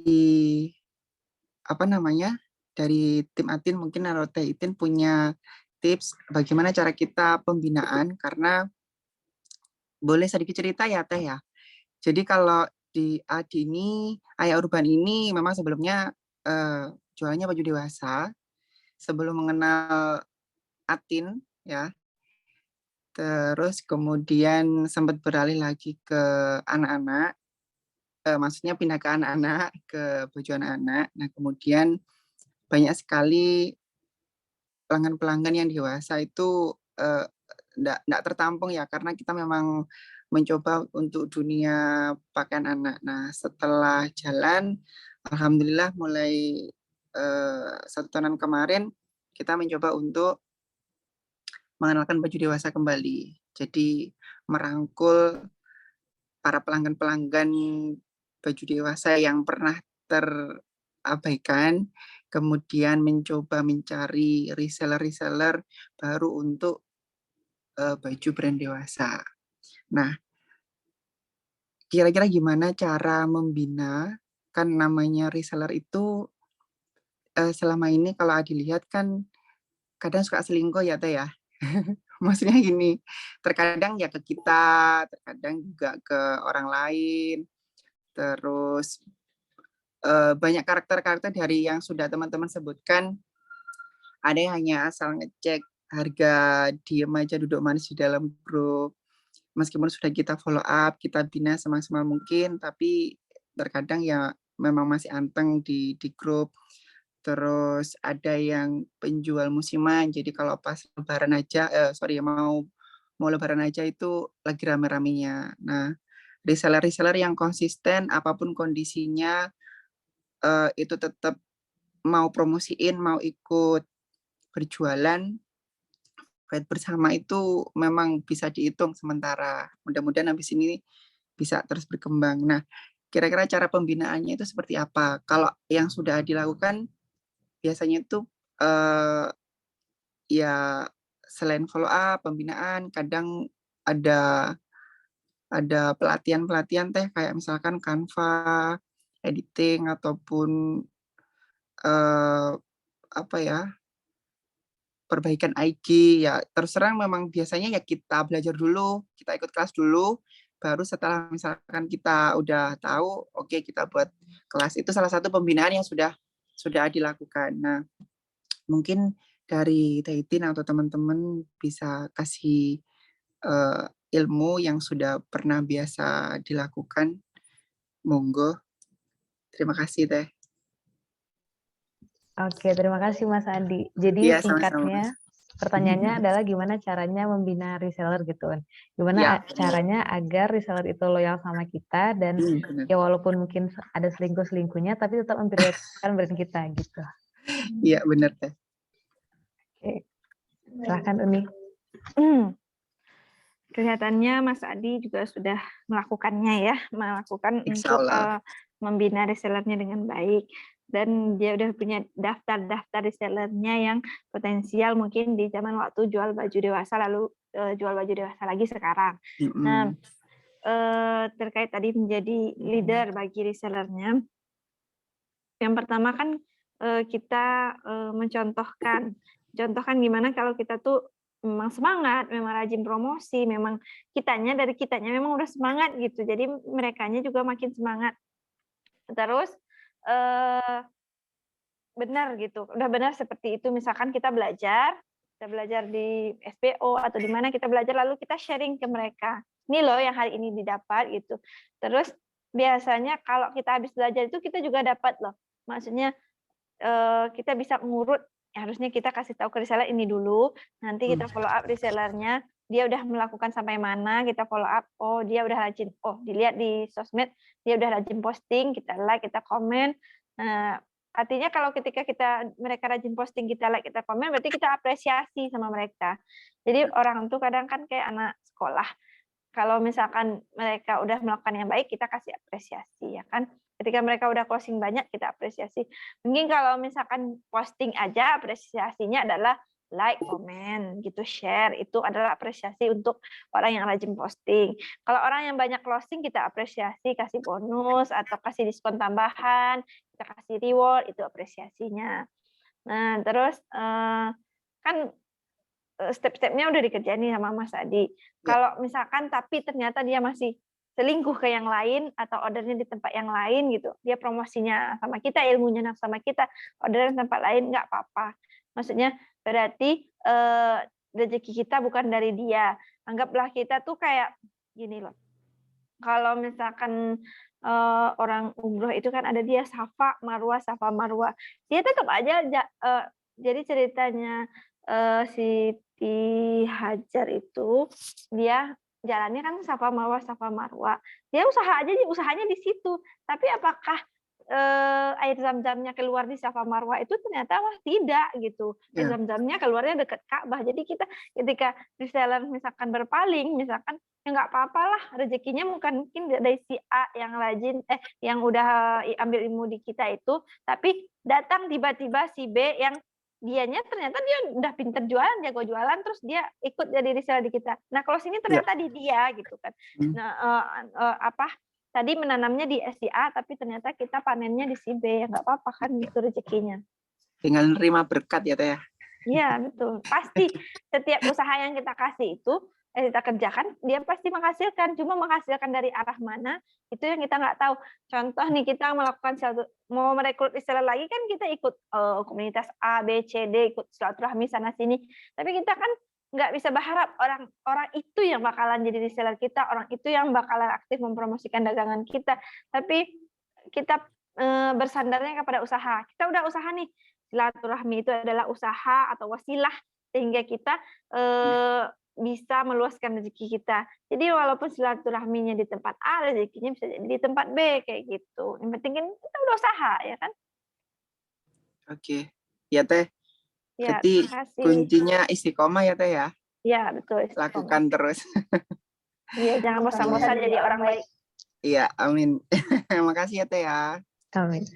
F: apa namanya, dari tim Atin mungkin atau Teh Itin punya tips bagaimana cara kita pembinaan, karena boleh sedikit cerita ya Teh ya. Jadi kalau di Adi ini, Aya Urban ini memang sebelumnya jualannya baju dewasa, sebelum mengenal Atin ya, terus kemudian sempat beralih lagi ke anak-anak, maksudnya pindah ke anak-anak, ke baju anak-anak. Nah kemudian banyak sekali pelanggan-pelanggan yang dewasa itu enggak tertampung ya, karena kita memang mencoba untuk dunia pakaian anak. Nah setelah jalan, alhamdulillah mulai 1 tahunan kemarin kita mencoba untuk mengenalkan baju dewasa kembali. Jadi merangkul para pelanggan-pelanggan baju dewasa yang pernah terabaikan, kemudian mencoba mencari reseller-reseller baru untuk baju brand dewasa. Nah, kira-kira gimana cara membina? Kan namanya reseller itu selama ini kalau dilihat kan kadang suka selingkuh ya Teh ya. Maksudnya gini, terkadang ya ke kita, terkadang juga ke orang lain, terus banyak karakter-karakter dari yang sudah teman-teman sebutkan, ada yang hanya asal ngecek harga, diem aja duduk manis di dalam grup. Meskipun sudah kita follow up, kita bina semaksimal mungkin, tapi terkadang ya memang masih anteng di grup. Terus ada yang penjual musiman, jadi kalau pas lebaran aja, mau lebaran aja itu lagi rame-ramenya. Nah, reseller-reseller yang konsisten apapun kondisinya, itu tetap mau promosiin, mau ikut berjualan, fight bersama itu memang bisa dihitung sementara. Mudah-mudahan habis ini bisa terus berkembang. Nah, kira-kira cara pembinaannya itu seperti apa? Kalau yang sudah dilakukan biasanya itu ya selain follow up, pembinaan, kadang ada pelatihan-pelatihan Teh, kayak misalkan Canva, editing, ataupun apa ya, perbaikan IG, ya terus terang memang biasanya ya kita belajar dulu, kita ikut kelas dulu, baru setelah misalkan kita udah tahu, oke kita buat kelas. Itu salah satu pembinaan yang sudah dilakukan. Nah, mungkin dari Teh Itin atau teman-teman bisa kasih ilmu yang sudah pernah biasa dilakukan, monggo. Terima kasih Teh.
B: Oke, terima kasih Mas Adi. Jadi
F: Iya, sama-sama.
B: singkatnya pertanyaannya adalah gimana caranya membina reseller gitu kan. Gimana
F: Ya.
B: caranya agar reseller itu loyal sama kita dan
F: Benar.
B: ya walaupun mungkin ada selingkuh-selingkuhnya tapi tetap memprioritaskan brand kita gitu.
F: Iya, benar Teh.
B: Oke. Silahkan Uni.
A: Kelihatannya Mas Adi juga sudah melakukannya ya, melakukan
F: Insya
A: untuk
F: Allah.
A: membina resellernya dengan baik. Dan dia udah punya daftar-daftar resellernya yang potensial mungkin di zaman waktu jual baju dewasa, lalu jual baju dewasa lagi sekarang. Nah, terkait tadi menjadi leader bagi resellernya, yang pertama kan kita mencontohkan gimana kalau kita tuh memang semangat, memang rajin promosi, memang dari kitanya memang udah semangat gitu, jadi merekanya juga makin semangat. Terus benar gitu, udah benar seperti itu, misalkan kita belajar, kita belajar di SPO atau di mana kita belajar, lalu kita sharing ke mereka. Ini loh yang hari ini didapat gitu. Terus biasanya kalau kita habis belajar itu kita juga dapat loh. Maksudnya kita bisa ngurut, harusnya kita kasih tahu ke reseller ini dulu, nanti kita follow up resellernya, dia udah melakukan sampai mana, kita follow up, oh dia udah rajin, oh dilihat di sosmed, dia udah rajin posting, kita like, kita komen. Nah, artinya kalau ketika mereka rajin posting, kita like, kita komen, berarti kita apresiasi sama mereka. Jadi orang tuh kadang kan kayak anak sekolah, kalau misalkan mereka udah melakukan yang baik, kita kasih apresiasi, ya kan? Ketika mereka udah closing banyak, kita apresiasi. Mungkin kalau misalkan posting aja, apresiasinya adalah like, komen, gitu, share. Itu adalah apresiasi untuk orang yang rajin posting. Kalau orang yang banyak closing, kita apresiasi, kasih bonus, atau kasih diskon tambahan, kita kasih reward, itu apresiasinya. Nah, terus kan step-stepnya udah dikerjain nih sama Mas Adi. Kalau misalkan tapi ternyata dia masih selingkuh ke yang lain atau ordernya di tempat yang lain gitu, dia promosinya sama kita, ilmunya sama kita, ordernya di tempat lain, nggak apa-apa. Maksudnya berarti rezeki kita bukan dari dia. Anggaplah kita tuh kayak gini loh. Kalau misalkan orang umroh itu kan ada dia Safa Marwah. Dia tetap aja jadi ceritanya Siti Hajar itu dia jalannya kan Safa Marwah. Dia usahanya di situ. Tapi apakah air zam-zamnya keluar di Safa Marwah itu ternyata tidak gitu. Air zam-zamnya keluarnya dekat Ka'bah. Jadi kita ketika reseller misalkan berpaling, misalkan ya nggak apa-apa lah, rezekinya mungkin dari si A yang rajin yang udah ambil ilmu di kita itu, tapi datang tiba-tiba si B yang dianya ternyata dia udah pinter jualan, jago jualan, terus dia ikut jadi reseller di kita. Nah, kalau sini ternyata di dia gitu kan. Nah, tadi menanamnya di si A, tapi ternyata kita panennya di si B, ya nggak apa-apa kan, gitu rezekinya.
F: Tinggal nerima berkat ya Teh.
A: Iya, betul. Pasti setiap usaha yang kita kasih itu, kita kerjakan, dia pasti menghasilkan. Cuma menghasilkan dari arah mana, itu yang kita nggak tahu. Contoh nih, kita melakukan mau merekrut reseller lagi kan kita ikut komunitas A, B, C, D, ikut silaturahmi sana-sini. Tapi kita kan nggak bisa berharap orang itu yang bakalan jadi reseller kita, orang itu yang bakalan aktif mempromosikan dagangan kita. Tapi kita bersandarnya kepada usaha. Kita udah usaha nih, silaturahmi itu adalah usaha atau wasilah sehingga kita bisa meluaskan rezeki kita. Jadi walaupun silaturahminya di tempat A, rezekinya bisa jadi di tempat B kayak gitu. Yang penting kan kita udah usaha, ya kan?
F: Oke, ya Teh.
A: Ya,
F: Jadi kuncinya istiqomah ya Teh ya.
A: Iya, betul.
F: Lakukan terus.
A: Iya, jangan bosan-bosan jadi orang baik.
F: Iya, amin. Makasih ya Teh ya.
B: Amin.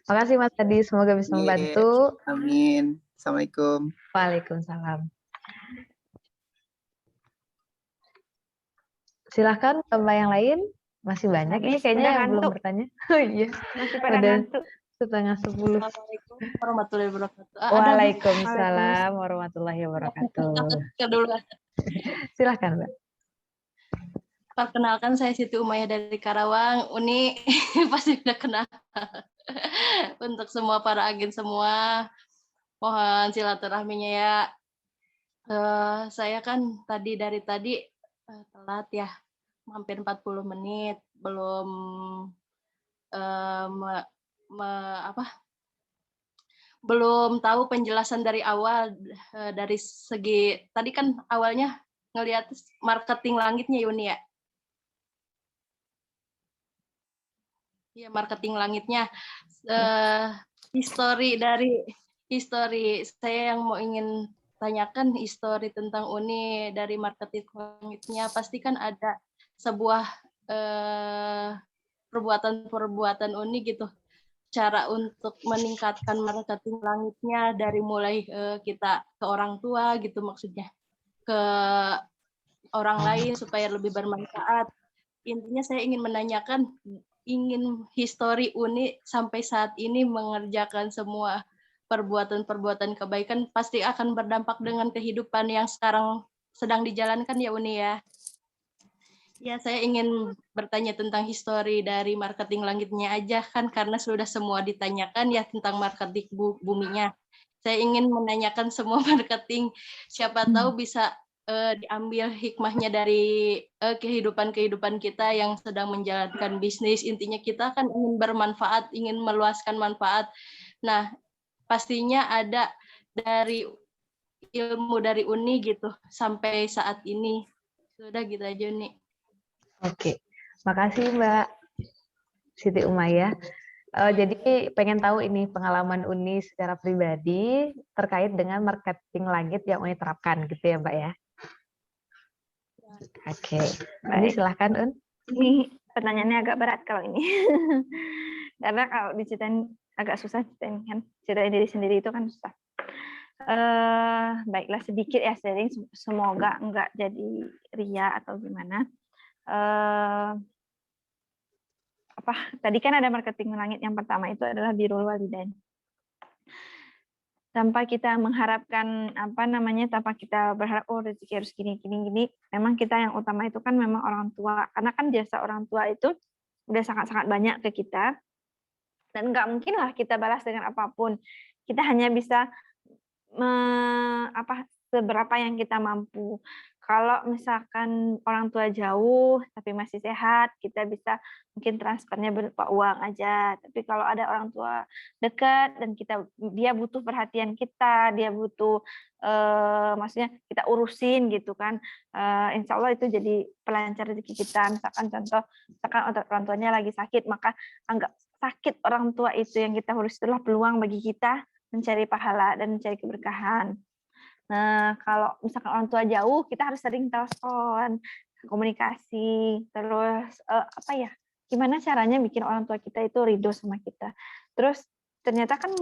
B: Makasih Mas Adi, semoga bisa membantu.
F: Amin. Assalamualaikum.
B: Waalaikumsalam. Silahkan Mbak yang lain, masih banyak ini kayaknya yang belum bertanya. Oh iya,
A: masih pada ngantuk.
B: 9:30.
G: Assalamualaikum warahmatullahi wabarakatuh.
B: Waalaikumsalam warahmatullahi wabarakatuh. Silahkan Mbak.
G: Perkenalkan, saya Siti Umayyah dari Karawang. Uni pasti udah kenal. Untuk semua para agen semua, mohon silaturahminya ya. Saya kan dari tadi telat ya, hampir 40 menit, belum belum tahu penjelasan dari awal, dari segi tadi kan awalnya ngelihat marketing langitnya Yuni ya. Iya, marketing langitnya. Histori saya yang mau ingin tanyakan, histori tentang Uni dari marketing langitnya, pasti kan ada sebuah perbuatan Uni gitu, cara untuk meningkatkan marketing langitnya dari mulai kita ke orang tua gitu, maksudnya ke orang lain supaya lebih bermanfaat. Intinya saya ingin menanyakan, ingin histori Uni sampai saat ini mengerjakan semua perbuatan-perbuatan kebaikan pasti akan berdampak dengan kehidupan yang sekarang sedang dijalankan ya Uni ya. Ya, saya ingin bertanya tentang histori dari marketing langitnya aja kan, karena sudah semua ditanyakan ya tentang marketing buminya. saya ingin menanyakan semua marketing, siapa tahu bisa diambil hikmahnya dari kehidupan kita yang sedang menjalankan bisnis. Intinya kita kan ingin bermanfaat, ingin meluaskan manfaat. Nah, pastinya ada dari ilmu dari Uni gitu sampai saat ini. Sudah gitu aja, Uni.
B: Oke, makasih Mbak Siti Umayyah. Jadi pengen tahu ini pengalaman Uni secara pribadi terkait dengan marketing langit yang Uni terapkan gitu ya Mbak ya. Oke, Uni
A: Baik.
B: silahkan Un.
A: Ini pertanyaannya agak berat kalau ini. Karena kalau diceritain agak susah ceritain kan. Ceritain diri sendiri itu kan susah. Baiklah sedikit ya sharing, semoga enggak jadi ria atau gimana. Tadi kan ada marketing langit yang pertama itu adalah birrul walidain. Tanpa kita mengharapkan tanpa kita berharap rezeki harus gini, memang kita yang utama itu kan memang orang tua, karena kan jasa orang tua itu udah sangat-sangat banyak ke kita, dan nggak mungkin lah kita balas dengan apapun. Kita hanya bisa seberapa yang kita mampu. Kalau misalkan orang tua jauh tapi masih sehat, kita bisa mungkin transfernya berupa uang aja. Tapi kalau ada orang tua dekat dan dia butuh perhatian kita, dia butuh maksudnya kita urusin gitu kan. Insya Allah itu jadi pelancar rezeki kita. Misalkan orang tuanya lagi sakit, maka anggap sakit orang tua itu yang kita urus itulah peluang bagi kita mencari pahala dan mencari keberkahan. Nah, kalau misalkan orang tua jauh, kita harus sering telepon, komunikasi, terus gimana caranya bikin orang tua kita itu ridho sama kita. Terus ternyata kan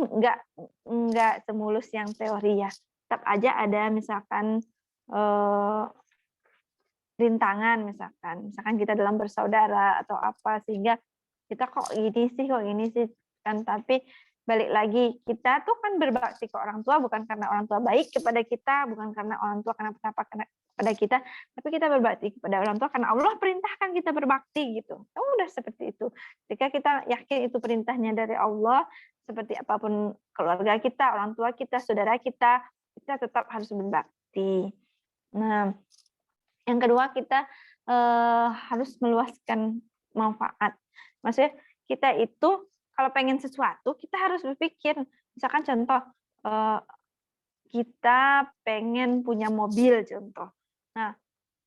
A: nggak semulus yang teori ya. Tetap aja ada misalkan rintangan, misalkan kita dalam bersaudara atau apa, sehingga kita kok gini sih kan. Tapi balik lagi, kita tuh kan berbakti ke orang tua bukan karena orang tua baik kepada kita, bukan karena orang tua kenapa kepada kita, tapi kita berbakti kepada orang tua karena Allah perintahkan kita berbakti gitu. Udah seperti itu. Jika kita yakin itu perintahnya dari Allah, seperti apapun keluarga kita, orang tua kita, saudara kita tetap harus berbakti. Nah, yang kedua kita harus meluaskan manfaat. Maksudnya kita itu kalau pengen sesuatu, kita harus berpikir. Misalkan contoh, kita pengen punya mobil contoh.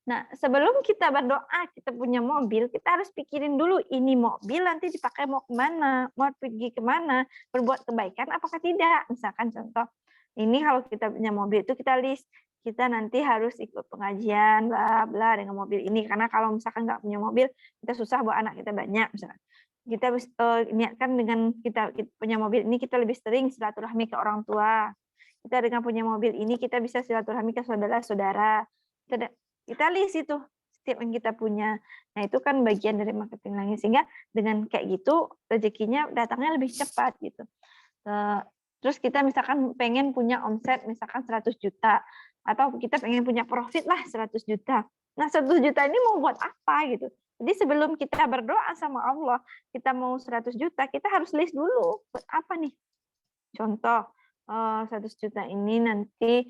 A: Nah, sebelum kita berdoa, kita punya mobil, kita harus pikirin dulu ini mobil nanti dipakai mau kemana, mau pergi kemana, berbuat kebaikan apakah tidak. Misalkan contoh, ini kalau kita punya mobil itu kita list, kita nanti harus ikut pengajian, bla bla dengan mobil ini. Karena kalau misalkan nggak punya mobil, kita susah bawa anak kita banyak misalkan. Kita niatkan dengan kita punya mobil ini kita lebih sering silaturahmi ke orang tua. Kita dengan punya mobil ini kita bisa silaturahmi ke saudara-saudara. Kita list itu setiap yang kita punya. Nah, itu kan bagian dari marketing langit, sehingga dengan kayak gitu rezekinya datangnya lebih cepat gitu. Terus kita misalkan pengen punya omset misalkan 100 juta atau kita pengen punya profit lah 100 juta. Nah, 100 juta ini mau buat apa gitu. Jadi sebelum kita berdoa sama Allah, kita mau 100 juta, kita harus list dulu buat apa nih. Contoh, 100 juta ini nanti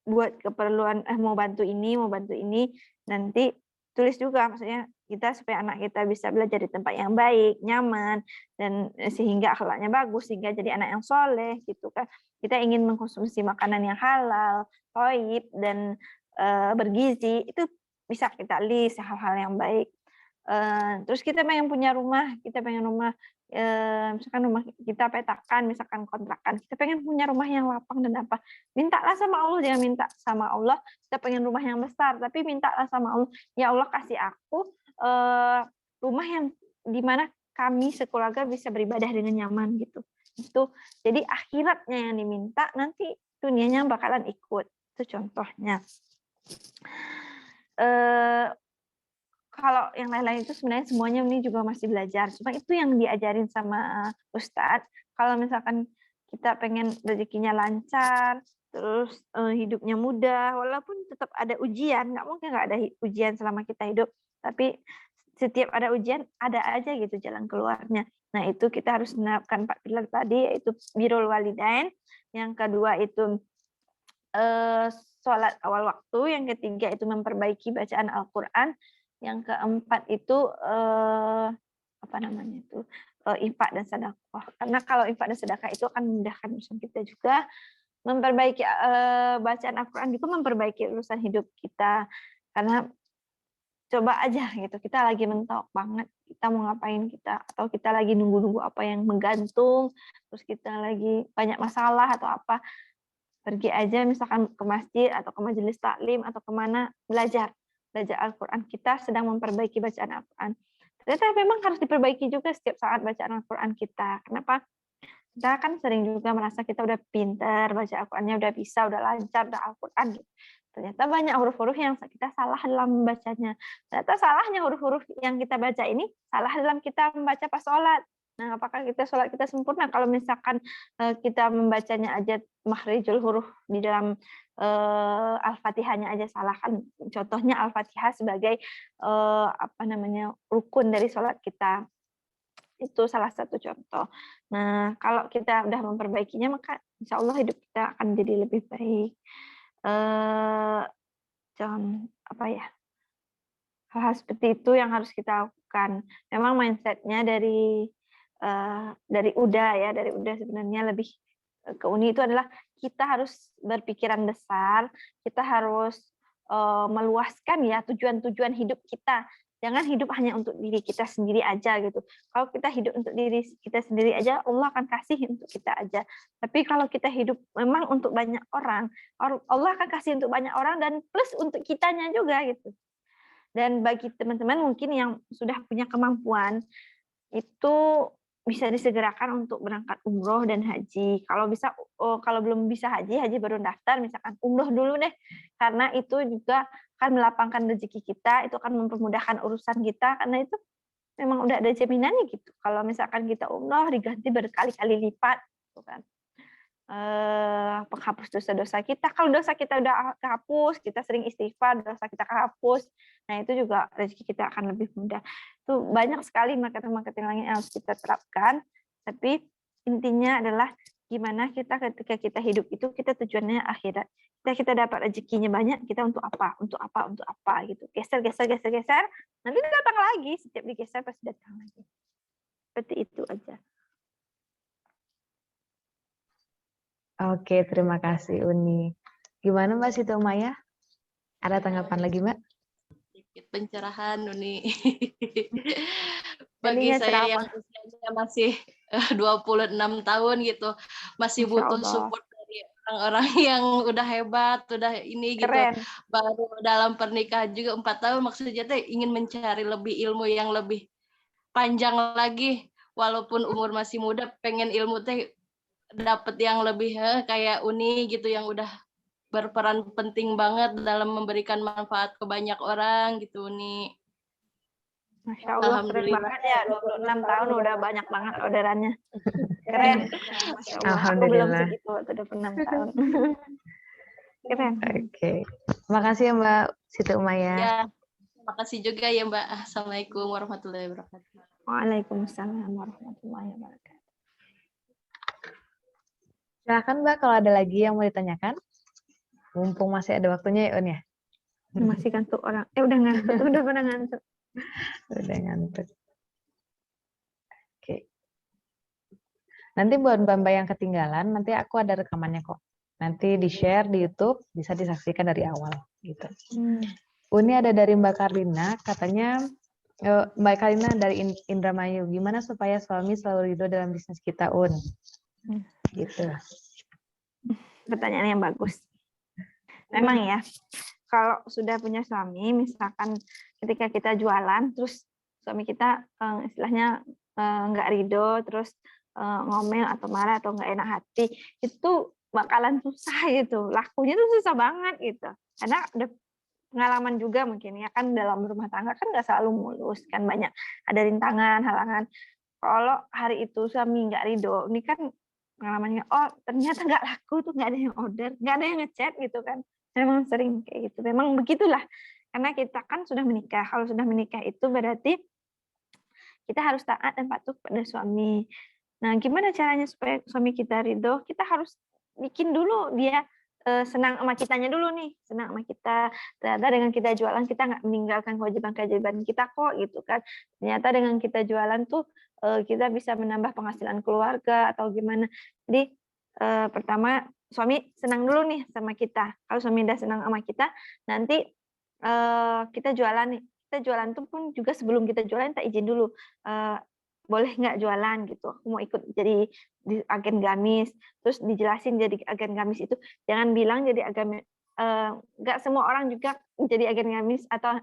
A: buat keperluan mau bantu ini, nanti tulis juga maksudnya kita supaya anak kita bisa belajar di tempat yang baik, nyaman, dan sehingga akhlaknya bagus, sehingga jadi anak yang soleh gitu kan. Kita ingin mengkonsumsi makanan yang halal, thayyib, dan bergizi, itu bisa kita list hal-hal yang baik. Terus kita pengen punya rumah, misalkan rumah kita petakan, misalkan kontrakan, kita pengen punya rumah yang lapang dan apa, mintalah sama Allah, jangan minta sama Allah kita pengen rumah yang besar, tapi mintalah sama Allah, ya Allah kasih aku rumah yang dimana kami sekeluarga bisa beribadah dengan nyaman gitu. Itu jadi akhiratnya yang diminta, nanti dunianya bakalan ikut. Itu contohnya. Kalau yang lain-lain itu sebenarnya semuanya ini juga masih belajar. Cuma itu yang diajarin sama Ustadz. Kalau misalkan kita pengen rezekinya lancar, terus hidupnya mudah, walaupun tetap ada ujian, nggak mungkin nggak ada ujian selama kita hidup. Tapi setiap ada ujian ada aja gitu jalan keluarnya. Nah, itu kita harus menerapkan 4 pilar tadi, yaitu birrul walidain, yang kedua itu sholat awal waktu, yang ketiga itu memperbaiki bacaan Al-Qur'an, yang keempat itu apa namanya itu, infak dan sedekah. Karena kalau infak dan sedekah itu akan memudahkan urusan kita juga, memperbaiki bacaan Al-Qur'an juga memperbaiki urusan hidup kita. Karena coba aja gitu, kita lagi mentok banget, kita mau ngapain kita, atau kita lagi nunggu-nunggu apa yang menggantung, terus kita lagi banyak masalah atau apa, pergi aja misalkan ke masjid atau ke majelis taklim atau kemana, belajar Al-Quran. Kita sedang memperbaiki bacaan Al-Quran. Ternyata memang harus diperbaiki juga setiap saat bacaan Al-Quran kita. Kenapa? Kita kan sering juga merasa kita udah pinter, baca Al-Qurannya udah bisa, udah lancar, udah Al-Quran gitu. Ternyata banyak huruf-huruf yang kita salah dalam membacanya. Ternyata salahnya huruf-huruf yang kita baca ini salah dalam kita membaca pas sholat. Nah, apakah sholat kita sempurna kalau misalkan kita membacanya aja makhrijul huruf di dalam Al-Fatihahnya aja salah kan? Contohnya Al-Fatihah sebagai apa namanya rukun dari sholat kita. Itu salah satu contoh. Nah, kalau kita udah memperbaikinya, maka insya Allah hidup kita akan jadi lebih baik. Apa ya? Hal-hal seperti itu yang harus kita lakukan. Memang mindsetnya dari UDA sebenarnya lebih ke Uni itu adalah kita harus berpikiran besar, kita harus meluaskan ya tujuan-tujuan hidup kita. Jangan hidup hanya untuk diri kita sendiri aja gitu. Kalau kita hidup untuk diri kita sendiri aja, Allah akan kasih untuk kita aja. Tapi kalau kita hidup memang untuk banyak orang, Allah akan kasih untuk banyak orang dan plus untuk kitanya juga gitu. Dan bagi teman-teman mungkin yang sudah punya kemampuan, itu bisa disegerakan untuk berangkat umroh dan haji. Kalau belum bisa haji baru daftar, misalkan umroh dulu deh, karena itu juga akan melapangkan rezeki kita, itu akan mempermudahkan urusan kita, karena itu memang udah ada jaminannya gitu. Kalau misalkan kita umroh diganti berkali-kali lipat, gitu kan. Penghapus dosa-dosa kita. Kalau dosa kita udah kehapus, kita sering istighfar, dosa kita kehapus. Nah, itu juga rezeki kita akan lebih mudah. Itu banyak sekali marketing-marketing lain yang harus kita terapkan, tapi intinya adalah gimana kita ketika kita hidup itu kita tujuannya akhirat. Kita dapat rezekinya banyak, kita untuk apa gitu. Geser, nanti datang lagi, setiap digeser pasti datang lagi. Seperti itu aja.
B: Oke, terima kasih Uni. Gimana Mbak Siti Maya? Ada tanggapan lagi Mbak?
G: Sedikit pencerahan Uni. Bagi saya yang usianya masih 26 tahun gitu, masih butuh support dari orang-orang yang udah hebat, udah ini gitu.
A: Keren.
G: Baru dalam pernikahan juga 4 tahun, maksudnya teh ingin mencari lebih ilmu yang lebih panjang lagi. Walaupun umur masih muda, pengen ilmu teh dapat yang lebih kayak Uni gitu, yang udah berperan penting banget dalam memberikan manfaat ke banyak orang gitu Uni.
A: Masya Allah, keren banget ya, 26 tahun udah banyak banget orderannya. Keren. Masya Allah, aku belum segitu waktu 26 tahun. Keren.
B: Oke. Terima kasih ya Mbak Siti Maya.
G: Ya, terima kasih juga ya Mbak. Assalamualaikum warahmatullahi wabarakatuh.
A: Waalaikumsalam warahmatullahi wabarakatuh.
B: Silakan Mbak kalau ada lagi yang mau ditanyakan. Mumpung masih ada waktunya ya Un ya.
A: Masih ngantuk orang. Udah ngantuk, udah pada ngantuk.
B: Udah ngantuk. Oke. Nanti buat Mbak yang ketinggalan, nanti aku ada rekamannya kok. Nanti di-share di YouTube, bisa disaksikan dari awal gitu. Uni ada dari Mbak Karlina, katanya Mbak Karlina dari Indramayu, gimana supaya suami selalu ridho dalam bisnis kita, Un? Gitu.
A: Pertanyaan yang bagus. Memang ya, kalau sudah punya suami, misalkan ketika kita jualan, terus suami kita istilahnya nggak ridho, terus ngomel atau marah atau nggak enak hati, itu bakalan susah gitu. Lakunya tuh susah banget gitu. Karena udah pengalaman juga mungkin ya kan, dalam rumah tangga kan nggak selalu mulus kan, banyak ada rintangan, halangan. Kalau hari itu suami nggak ridho, ini kan pengalamannya, oh ternyata nggak laku tuh, nggak ada yang order, nggak ada yang ngechat gitu kan. Memang sering kayak gitu. Memang begitulah Karena kita kan sudah menikah. Kalau sudah menikah itu berarti kita harus taat dan patuh pada suami. Nah, gimana caranya supaya suami kita ridho? Kita harus bikin dulu dia senang sama kitanya dulu nih, senang sama kita. Ternyata dengan kita jualan kita nggak meninggalkan kewajiban-kewajiban kita kok gitu kan. Ternyata dengan kita jualan tuh kita bisa menambah penghasilan keluarga atau gimana. Jadi pertama suami senang dulu nih sama kita. Kalau suami udah senang sama kita, nanti kita jualan nih. Kita jualan tuh pun juga sebelum kita jualan kita izin dulu. Boleh nggak jualan gitu, aku mau ikut jadi agen gamis, terus dijelasin jadi agen gamis itu jangan bilang jadi agen, nggak semua orang juga jadi agen gamis atau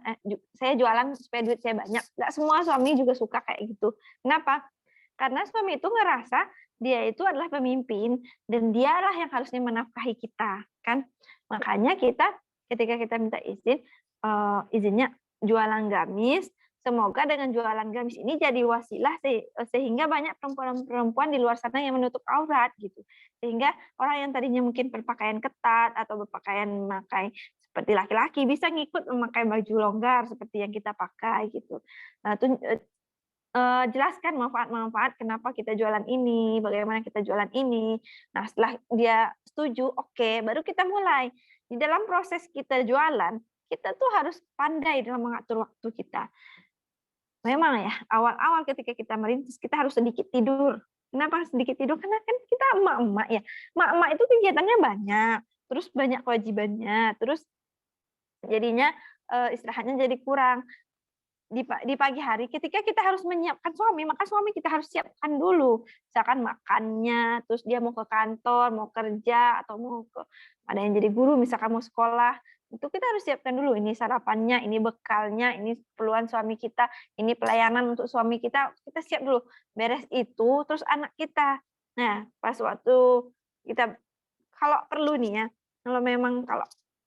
A: saya jualan supaya duit saya banyak, nggak semua suami juga suka kayak gitu. Kenapa? Karena suami itu ngerasa dia itu adalah pemimpin dan dialah yang harusnya menafkahi kita, kan? Makanya kita ketika kita minta izin, izinnya jualan gamis. Semoga dengan jualan gamis ini jadi wasilah sehingga banyak perempuan-perempuan di luar sana yang menutup aurat gitu. Sehingga orang yang tadinya mungkin berpakaian ketat atau berpakaian memakai seperti laki-laki bisa ngikut memakai baju longgar seperti yang kita pakai gitu. Nah, jelaskan manfaat-manfaat kenapa kita jualan ini, bagaimana kita jualan ini. Nah, setelah dia setuju, oke, baru kita mulai. Di dalam proses kita jualan, kita tuh harus pandai dalam mengatur waktu kita. Memang ya, awal-awal ketika kita merintis, kita harus sedikit tidur. Kenapa sedikit tidur? Karena kan kita emak-emak ya. Emak-emak itu kegiatannya banyak, terus banyak kewajibannya, terus jadinya istirahatnya jadi kurang. Di pagi hari ketika kita harus menyiapkan suami, maka suami kita harus siapkan dulu. Misalkan makannya, terus dia mau ke kantor, mau kerja, atau mau ke ada yang jadi guru, misalkan mau sekolah, itu kita harus siapkan dulu. Ini sarapannya, ini bekalnya, ini keperluan suami kita, ini pelayanan untuk suami kita siap dulu. Beres itu, terus anak kita. Nah, pas waktu kita, kalau perlu nih ya, kalau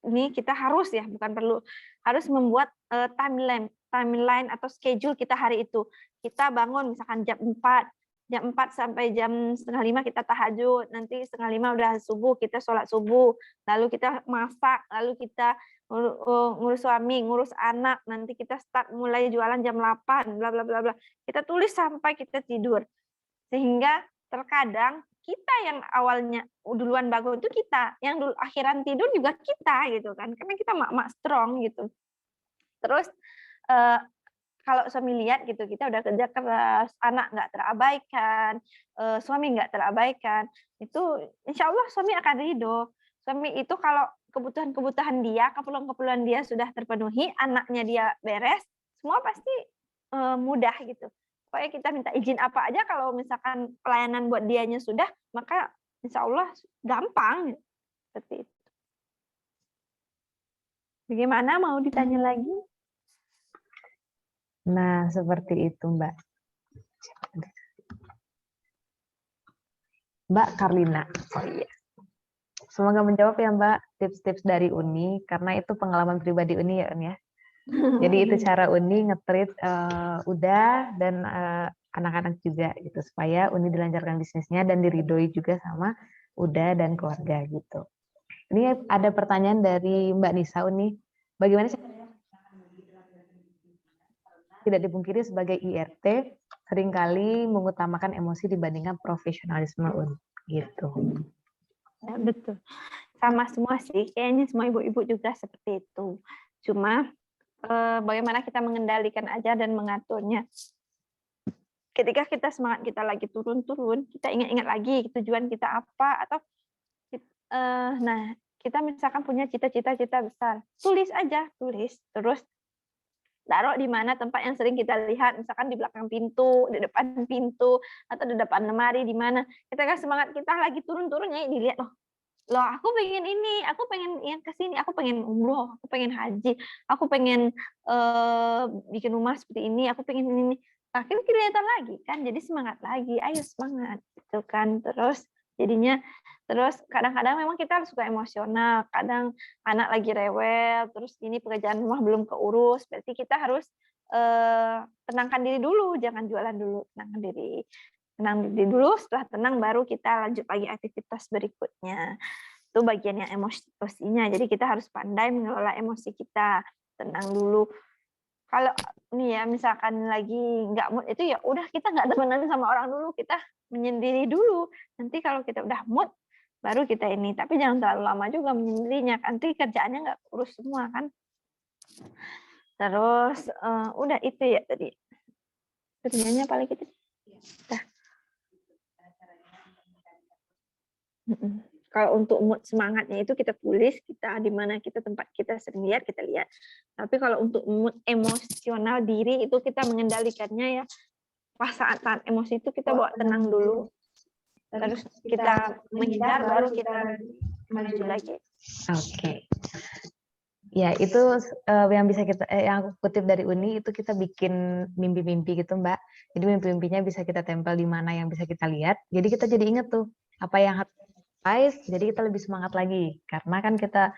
A: ini kita harus ya, bukan perlu, harus membuat timeline atau schedule kita hari itu. Kita bangun misalkan jam 4 sampai jam 4:30 kita tahajud, nanti 4:30 udah subuh, kita sholat subuh, lalu kita masak, lalu kita ngurus suami, ngurus anak, nanti kita start mulai jualan jam 8, bla bla bla bla. Kita tulis sampai kita tidur. Sehingga terkadang kita yang awalnya duluan bangun itu kita, yang dulu akhiran tidur juga kita gitu kan, karena kita mak-mak strong gitu. Terus kalau suami lihat gitu kita udah kerja keras, anak nggak terabaikan, suami nggak terabaikan, itu insya Allah suami akan ridho. Suami itu kalau kebutuhan dia, keperluan dia sudah terpenuhi, anaknya dia beres, semua pasti mudah gitu. Pokoknya kita minta izin apa aja kalau misalkan pelayanan buat dianya sudah, maka insya Allah gampang. Seperti itu. Bagaimana, mau ditanya lagi?
B: Nah, seperti itu, Mbak. Mbak Karlina. Oh iya. Semoga menjawab ya, Mbak, tips-tips dari Uni, karena itu pengalaman pribadi Uni ya, Uni ya. Jadi itu cara Uni nge-treat Uda dan anak-anak juga gitu, supaya Uni dilancarkan bisnisnya dan diridhoi juga sama Uda dan keluarga gitu. Ini ada pertanyaan dari Mbak Nisa Uni. Bagaimana tidak dipungkiri sebagai IRT seringkali mengutamakan emosi dibandingkan profesionalisme gitu.
A: Ya, betul. Sama semua sih, kayaknya semua ibu-ibu juga seperti itu. Cuma bagaimana kita mengendalikan aja dan mengaturnya. Ketika kita semangat kita lagi turun-turun, kita ingat-ingat lagi tujuan kita apa, atau nah kita misalkan punya cita-cita besar, tulis aja, terus taruh di mana tempat yang sering kita lihat, misalkan di belakang pintu, di depan pintu, atau di depan lemari, di mana. Ketika semangat kita lagi turun-turunnya dilihat, loh aku pengen ini, aku pengen yang ke sini, aku pengen umroh, aku pengen haji, aku pengen bikin rumah seperti ini, aku pengen ini. Akhirnya kelihatan lagi kan, jadi semangat lagi, ayo semangat gitu kan. Terus kadang-kadang memang kita harus suka emosional, kadang anak lagi rewel, terus ini pekerjaan rumah belum keurus, berarti kita harus tenangkan diri dulu, jangan jualan dulu, tenang diri dulu, setelah tenang baru kita lanjut lagi aktivitas berikutnya. Itu bagian yang emosinya, jadi kita harus pandai mengelola emosi kita. tenang dulu. Kalau nih ya misalkan lagi nggak mood itu ya udah kita nggak temenan sama orang dulu, kita menyendiri dulu. Nanti kalau kita udah mood baru kita ini, tapi jangan terlalu lama juga menyendirinya, nanti kerjaannya nggak urus semua kan. Terus udah itu ya tadi kerjanya paling gitu. Dah. Kalau untuk mood semangatnya itu kita tulis, kita di mana kita tempat kita sering lihat kita lihat. Tapi kalau untuk mood emosional diri itu kita mengendalikannya ya. Pas saat emosi itu kita bawa tenang dulu. Terus kita menghindar baru kita maju lagi.
B: Oke. Ya, itu yang bisa kita yang aku kutip dari Uni itu kita bikin mimpi-mimpi gitu, Mbak. Jadi mimpi-mimpinya bisa kita tempel di mana yang bisa kita lihat. Jadi kita jadi ingat tuh apa yang harus jadi kita lebih semangat lagi karena kan kita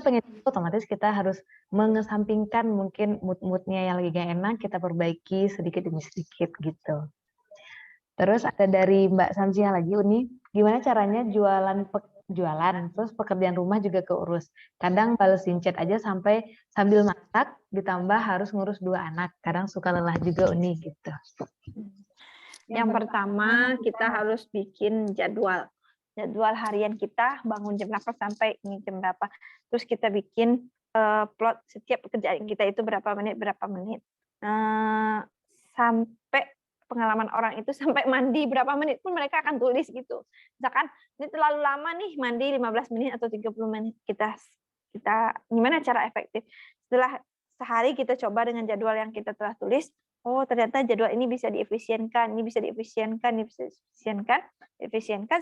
B: pengen otomatis kita harus mengesampingkan mungkin mood-moodnya yang lagi gak enak, kita perbaiki sedikit demi sedikit gitu. Terus ada dari Mbak Samsia lagi, Uni, gimana caranya jualan terus pekerjaan rumah juga keurus. Kadang balesin chat aja sambil masak, ditambah harus ngurus 2 anak. Kadang suka lelah juga, Uni gitu.
A: Yang pertama kita harus bikin jadwal harian kita, bangun jam berapa sampai ini jam berapa. Terus kita bikin plot setiap pekerjaan kita itu berapa menit. Sampai pengalaman orang itu sampai mandi berapa menit pun mereka akan tulis gitu. Misalkan ini terlalu lama nih mandi 15 menit atau 30 menit. Kita gimana cara efektif? Setelah sehari kita coba dengan jadwal yang kita telah tulis, oh ternyata jadwal ini bisa diefisienkan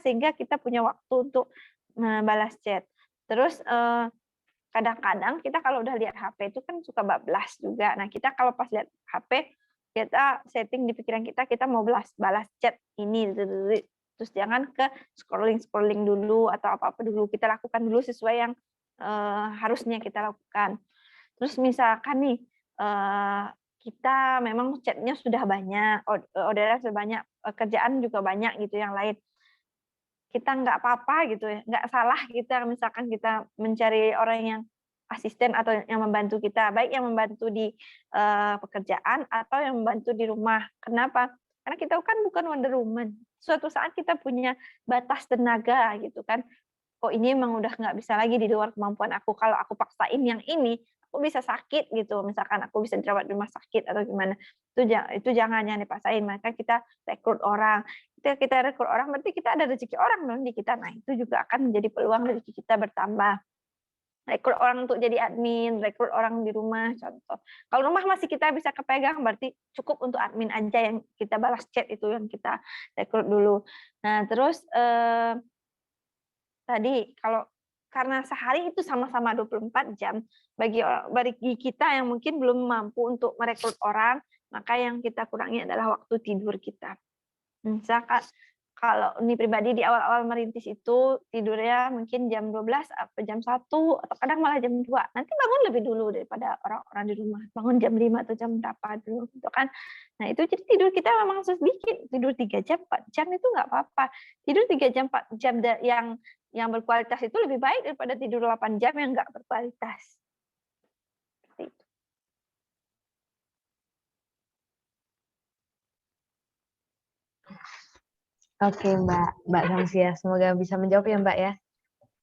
A: sehingga kita punya waktu untuk balas chat. Terus kadang-kadang kita kalau udah lihat HP itu kan suka bablas juga. Nah kita kalau pas lihat HP kita setting di pikiran kita mau balas chat ini, terus jangan ke scrolling dulu atau apa dulu. Kita lakukan dulu sesuai yang harusnya kita lakukan. Terus misalkan nih kita memang chatnya sudah banyak, orderan sudah banyak, kerjaan juga banyak gitu yang lain. Kita nggak apa-apa gitu ya, nggak salah kita misalkan kita mencari orang yang asisten atau yang membantu kita, baik yang membantu di pekerjaan atau yang membantu di rumah. Kenapa? Karena kita kan bukan Wonder Woman. Suatu saat kita punya batas tenaga gitu kan. Oh ini emang udah nggak bisa lagi di luar kemampuan aku. Kalau aku paksain yang ini, aku bisa sakit gitu. Misalkan aku bisa dirawat di rumah sakit atau gimana. Itu jangan dipaksain. Maka kita rekrut orang. Kita rekrut orang berarti kita ada rezeki orang dong di kita. Nah itu juga akan menjadi peluang rezeki kita bertambah. Rekrut orang untuk jadi admin, rekrut orang di rumah, contoh. Kalau rumah masih kita bisa kepegang, berarti cukup untuk admin aja yang kita balas chat itu yang kita rekrut dulu. Nah, terus tadi kalau karena sehari itu sama-sama 24 jam, bagi kita yang mungkin belum mampu untuk merekrut orang, maka yang kita kurangi adalah waktu tidur kita. Misalkan kalau ini pribadi di awal-awal merintis itu tidurnya mungkin jam 12 atau jam 1 atau kadang malah jam 2. Nanti bangun lebih dulu daripada orang-orang di rumah. Bangun jam 5 atau jam berapa dulu gitu kan. Nah, itu jadi tidur kita memang sedikit. Tidur 3 jam, 4 jam itu nggak apa-apa. Tidur 3 jam, 4 jam yang berkualitas itu lebih baik daripada tidur 8 jam yang nggak berkualitas. Seperti itu.
B: Oke Mbak Samsia, semoga bisa menjawab ya Mbak ya.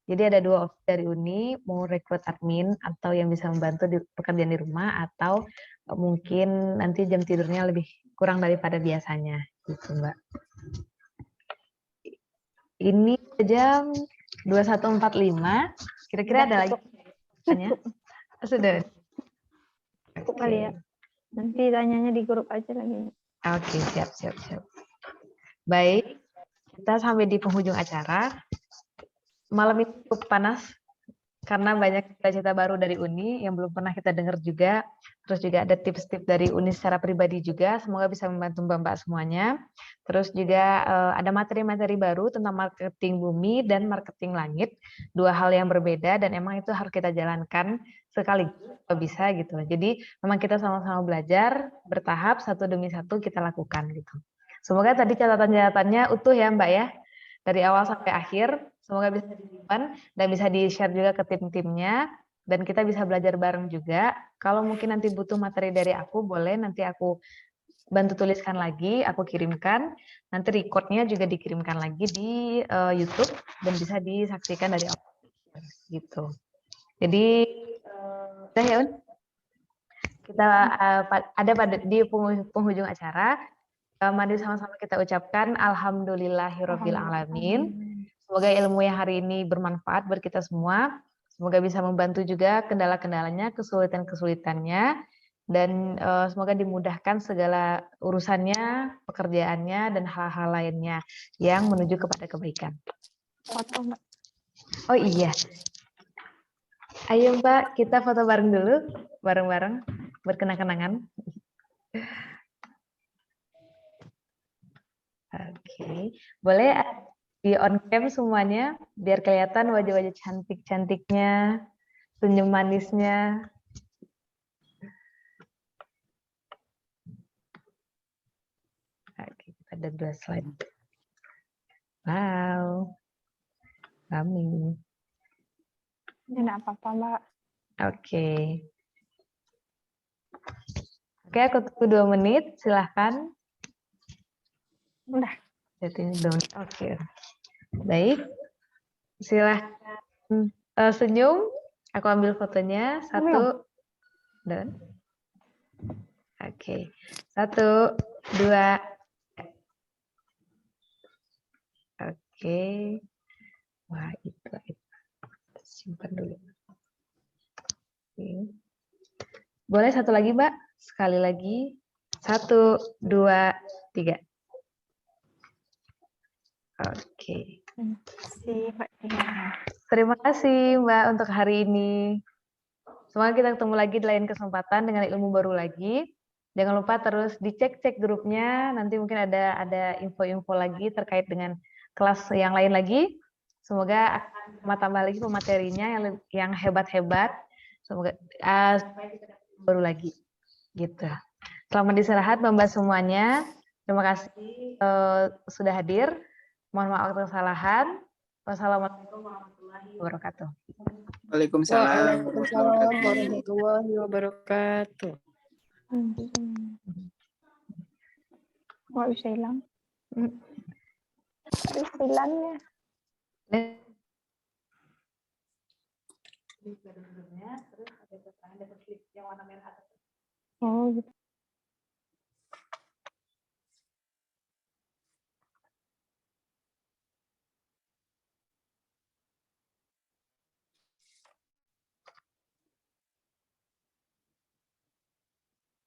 B: Jadi ada 2 opsi dari Uni, mau rekrut admin atau yang bisa membantu di pekerjaan di rumah atau mungkin nanti jam tidurnya lebih kurang daripada biasanya gitu Mbak. Ini jam 21.45, kira-kira ada lagi tanya? Sudah.
A: Cukup kali ya. Nanti tanyanya di grup aja lagi.
B: Oke, siap. Baik, kita sampai di penghujung acara. Malam ini cukup panas karena banyak cita-cita baru dari Uni yang belum pernah kita dengar juga. Terus juga ada tips-tips dari Uni secara pribadi juga. Semoga bisa membantu Mbak-mbak semuanya. Terus juga ada materi-materi baru tentang marketing bumi dan marketing langit. 2 hal yang berbeda dan emang itu harus kita jalankan sekaligus kalau bisa gitu. Jadi memang kita sama-sama belajar bertahap satu demi satu kita lakukan gitu. Semoga tadi catatan-catatannya utuh ya Mbak ya. Dari awal sampai akhir, semoga bisa disimpan dan bisa di-share juga ke tim-timnya. dan kita bisa belajar bareng juga. Kalau mungkin nanti butuh materi dari aku, boleh nanti aku bantu tuliskan lagi, aku kirimkan. Nanti recordnya juga dikirimkan lagi di YouTube dan bisa disaksikan dari aku. Gitu. Jadi udah ya, Un? Kita ada pada di penghujung acara. Mari sama-sama kita ucapkan alhamdulillahirabbil alamin. Semoga ilmu yang hari ini bermanfaat buat kita semua. Semoga bisa membantu juga kendala-kendalanya, kesulitan-kesulitannya, dan semoga dimudahkan segala urusannya, pekerjaannya, dan hal-hal lainnya yang menuju kepada kebaikan.
A: Foto, Mbak.
B: Oh iya, ayo Mbak, kita foto bareng dulu, bareng-bareng, berkenang-kenangan. Oke, boleh di on cam semuanya, biar kelihatan wajah-wajah cantik-cantiknya, senyum manisnya. Oke, kita ada 2 slide. Wow, kami.
A: Tidak apa-apa, Mbak.
B: Oke. Oke, aku tunggu 2 menit, silahkan.
A: Udah.
B: Setting down. Oke. Baik. Silahkan senyum. Aku ambil fotonya. 1 dan. Oke. 1, 2. Oke. Wah, itu. Simpan dulu. Oke. Boleh satu lagi, Mbak? Sekali lagi. 1, 2, 3. Oke. Terima kasih Mbak untuk hari ini. Semoga kita ketemu lagi di lain kesempatan dengan ilmu baru lagi. Jangan lupa terus dicek-cek grupnya. Nanti mungkin ada info-info lagi terkait dengan kelas yang lain lagi. Semoga akan tambah lagi pematerinya yang hebat-hebat. Semoga supaya kita ketemu baru lagi. Gitu. Selamat istirahat Mbak semuanya. Terima kasih sudah hadir. Mohon maaf atas kesalahan. Wassalamualaikum warahmatullahi wabarakatuh.
F: Waalaikumsalam
H: warahmatullahi wabarakatuh.
A: Nggak bisa hilang. Terus hilangnya. Oh, gitu.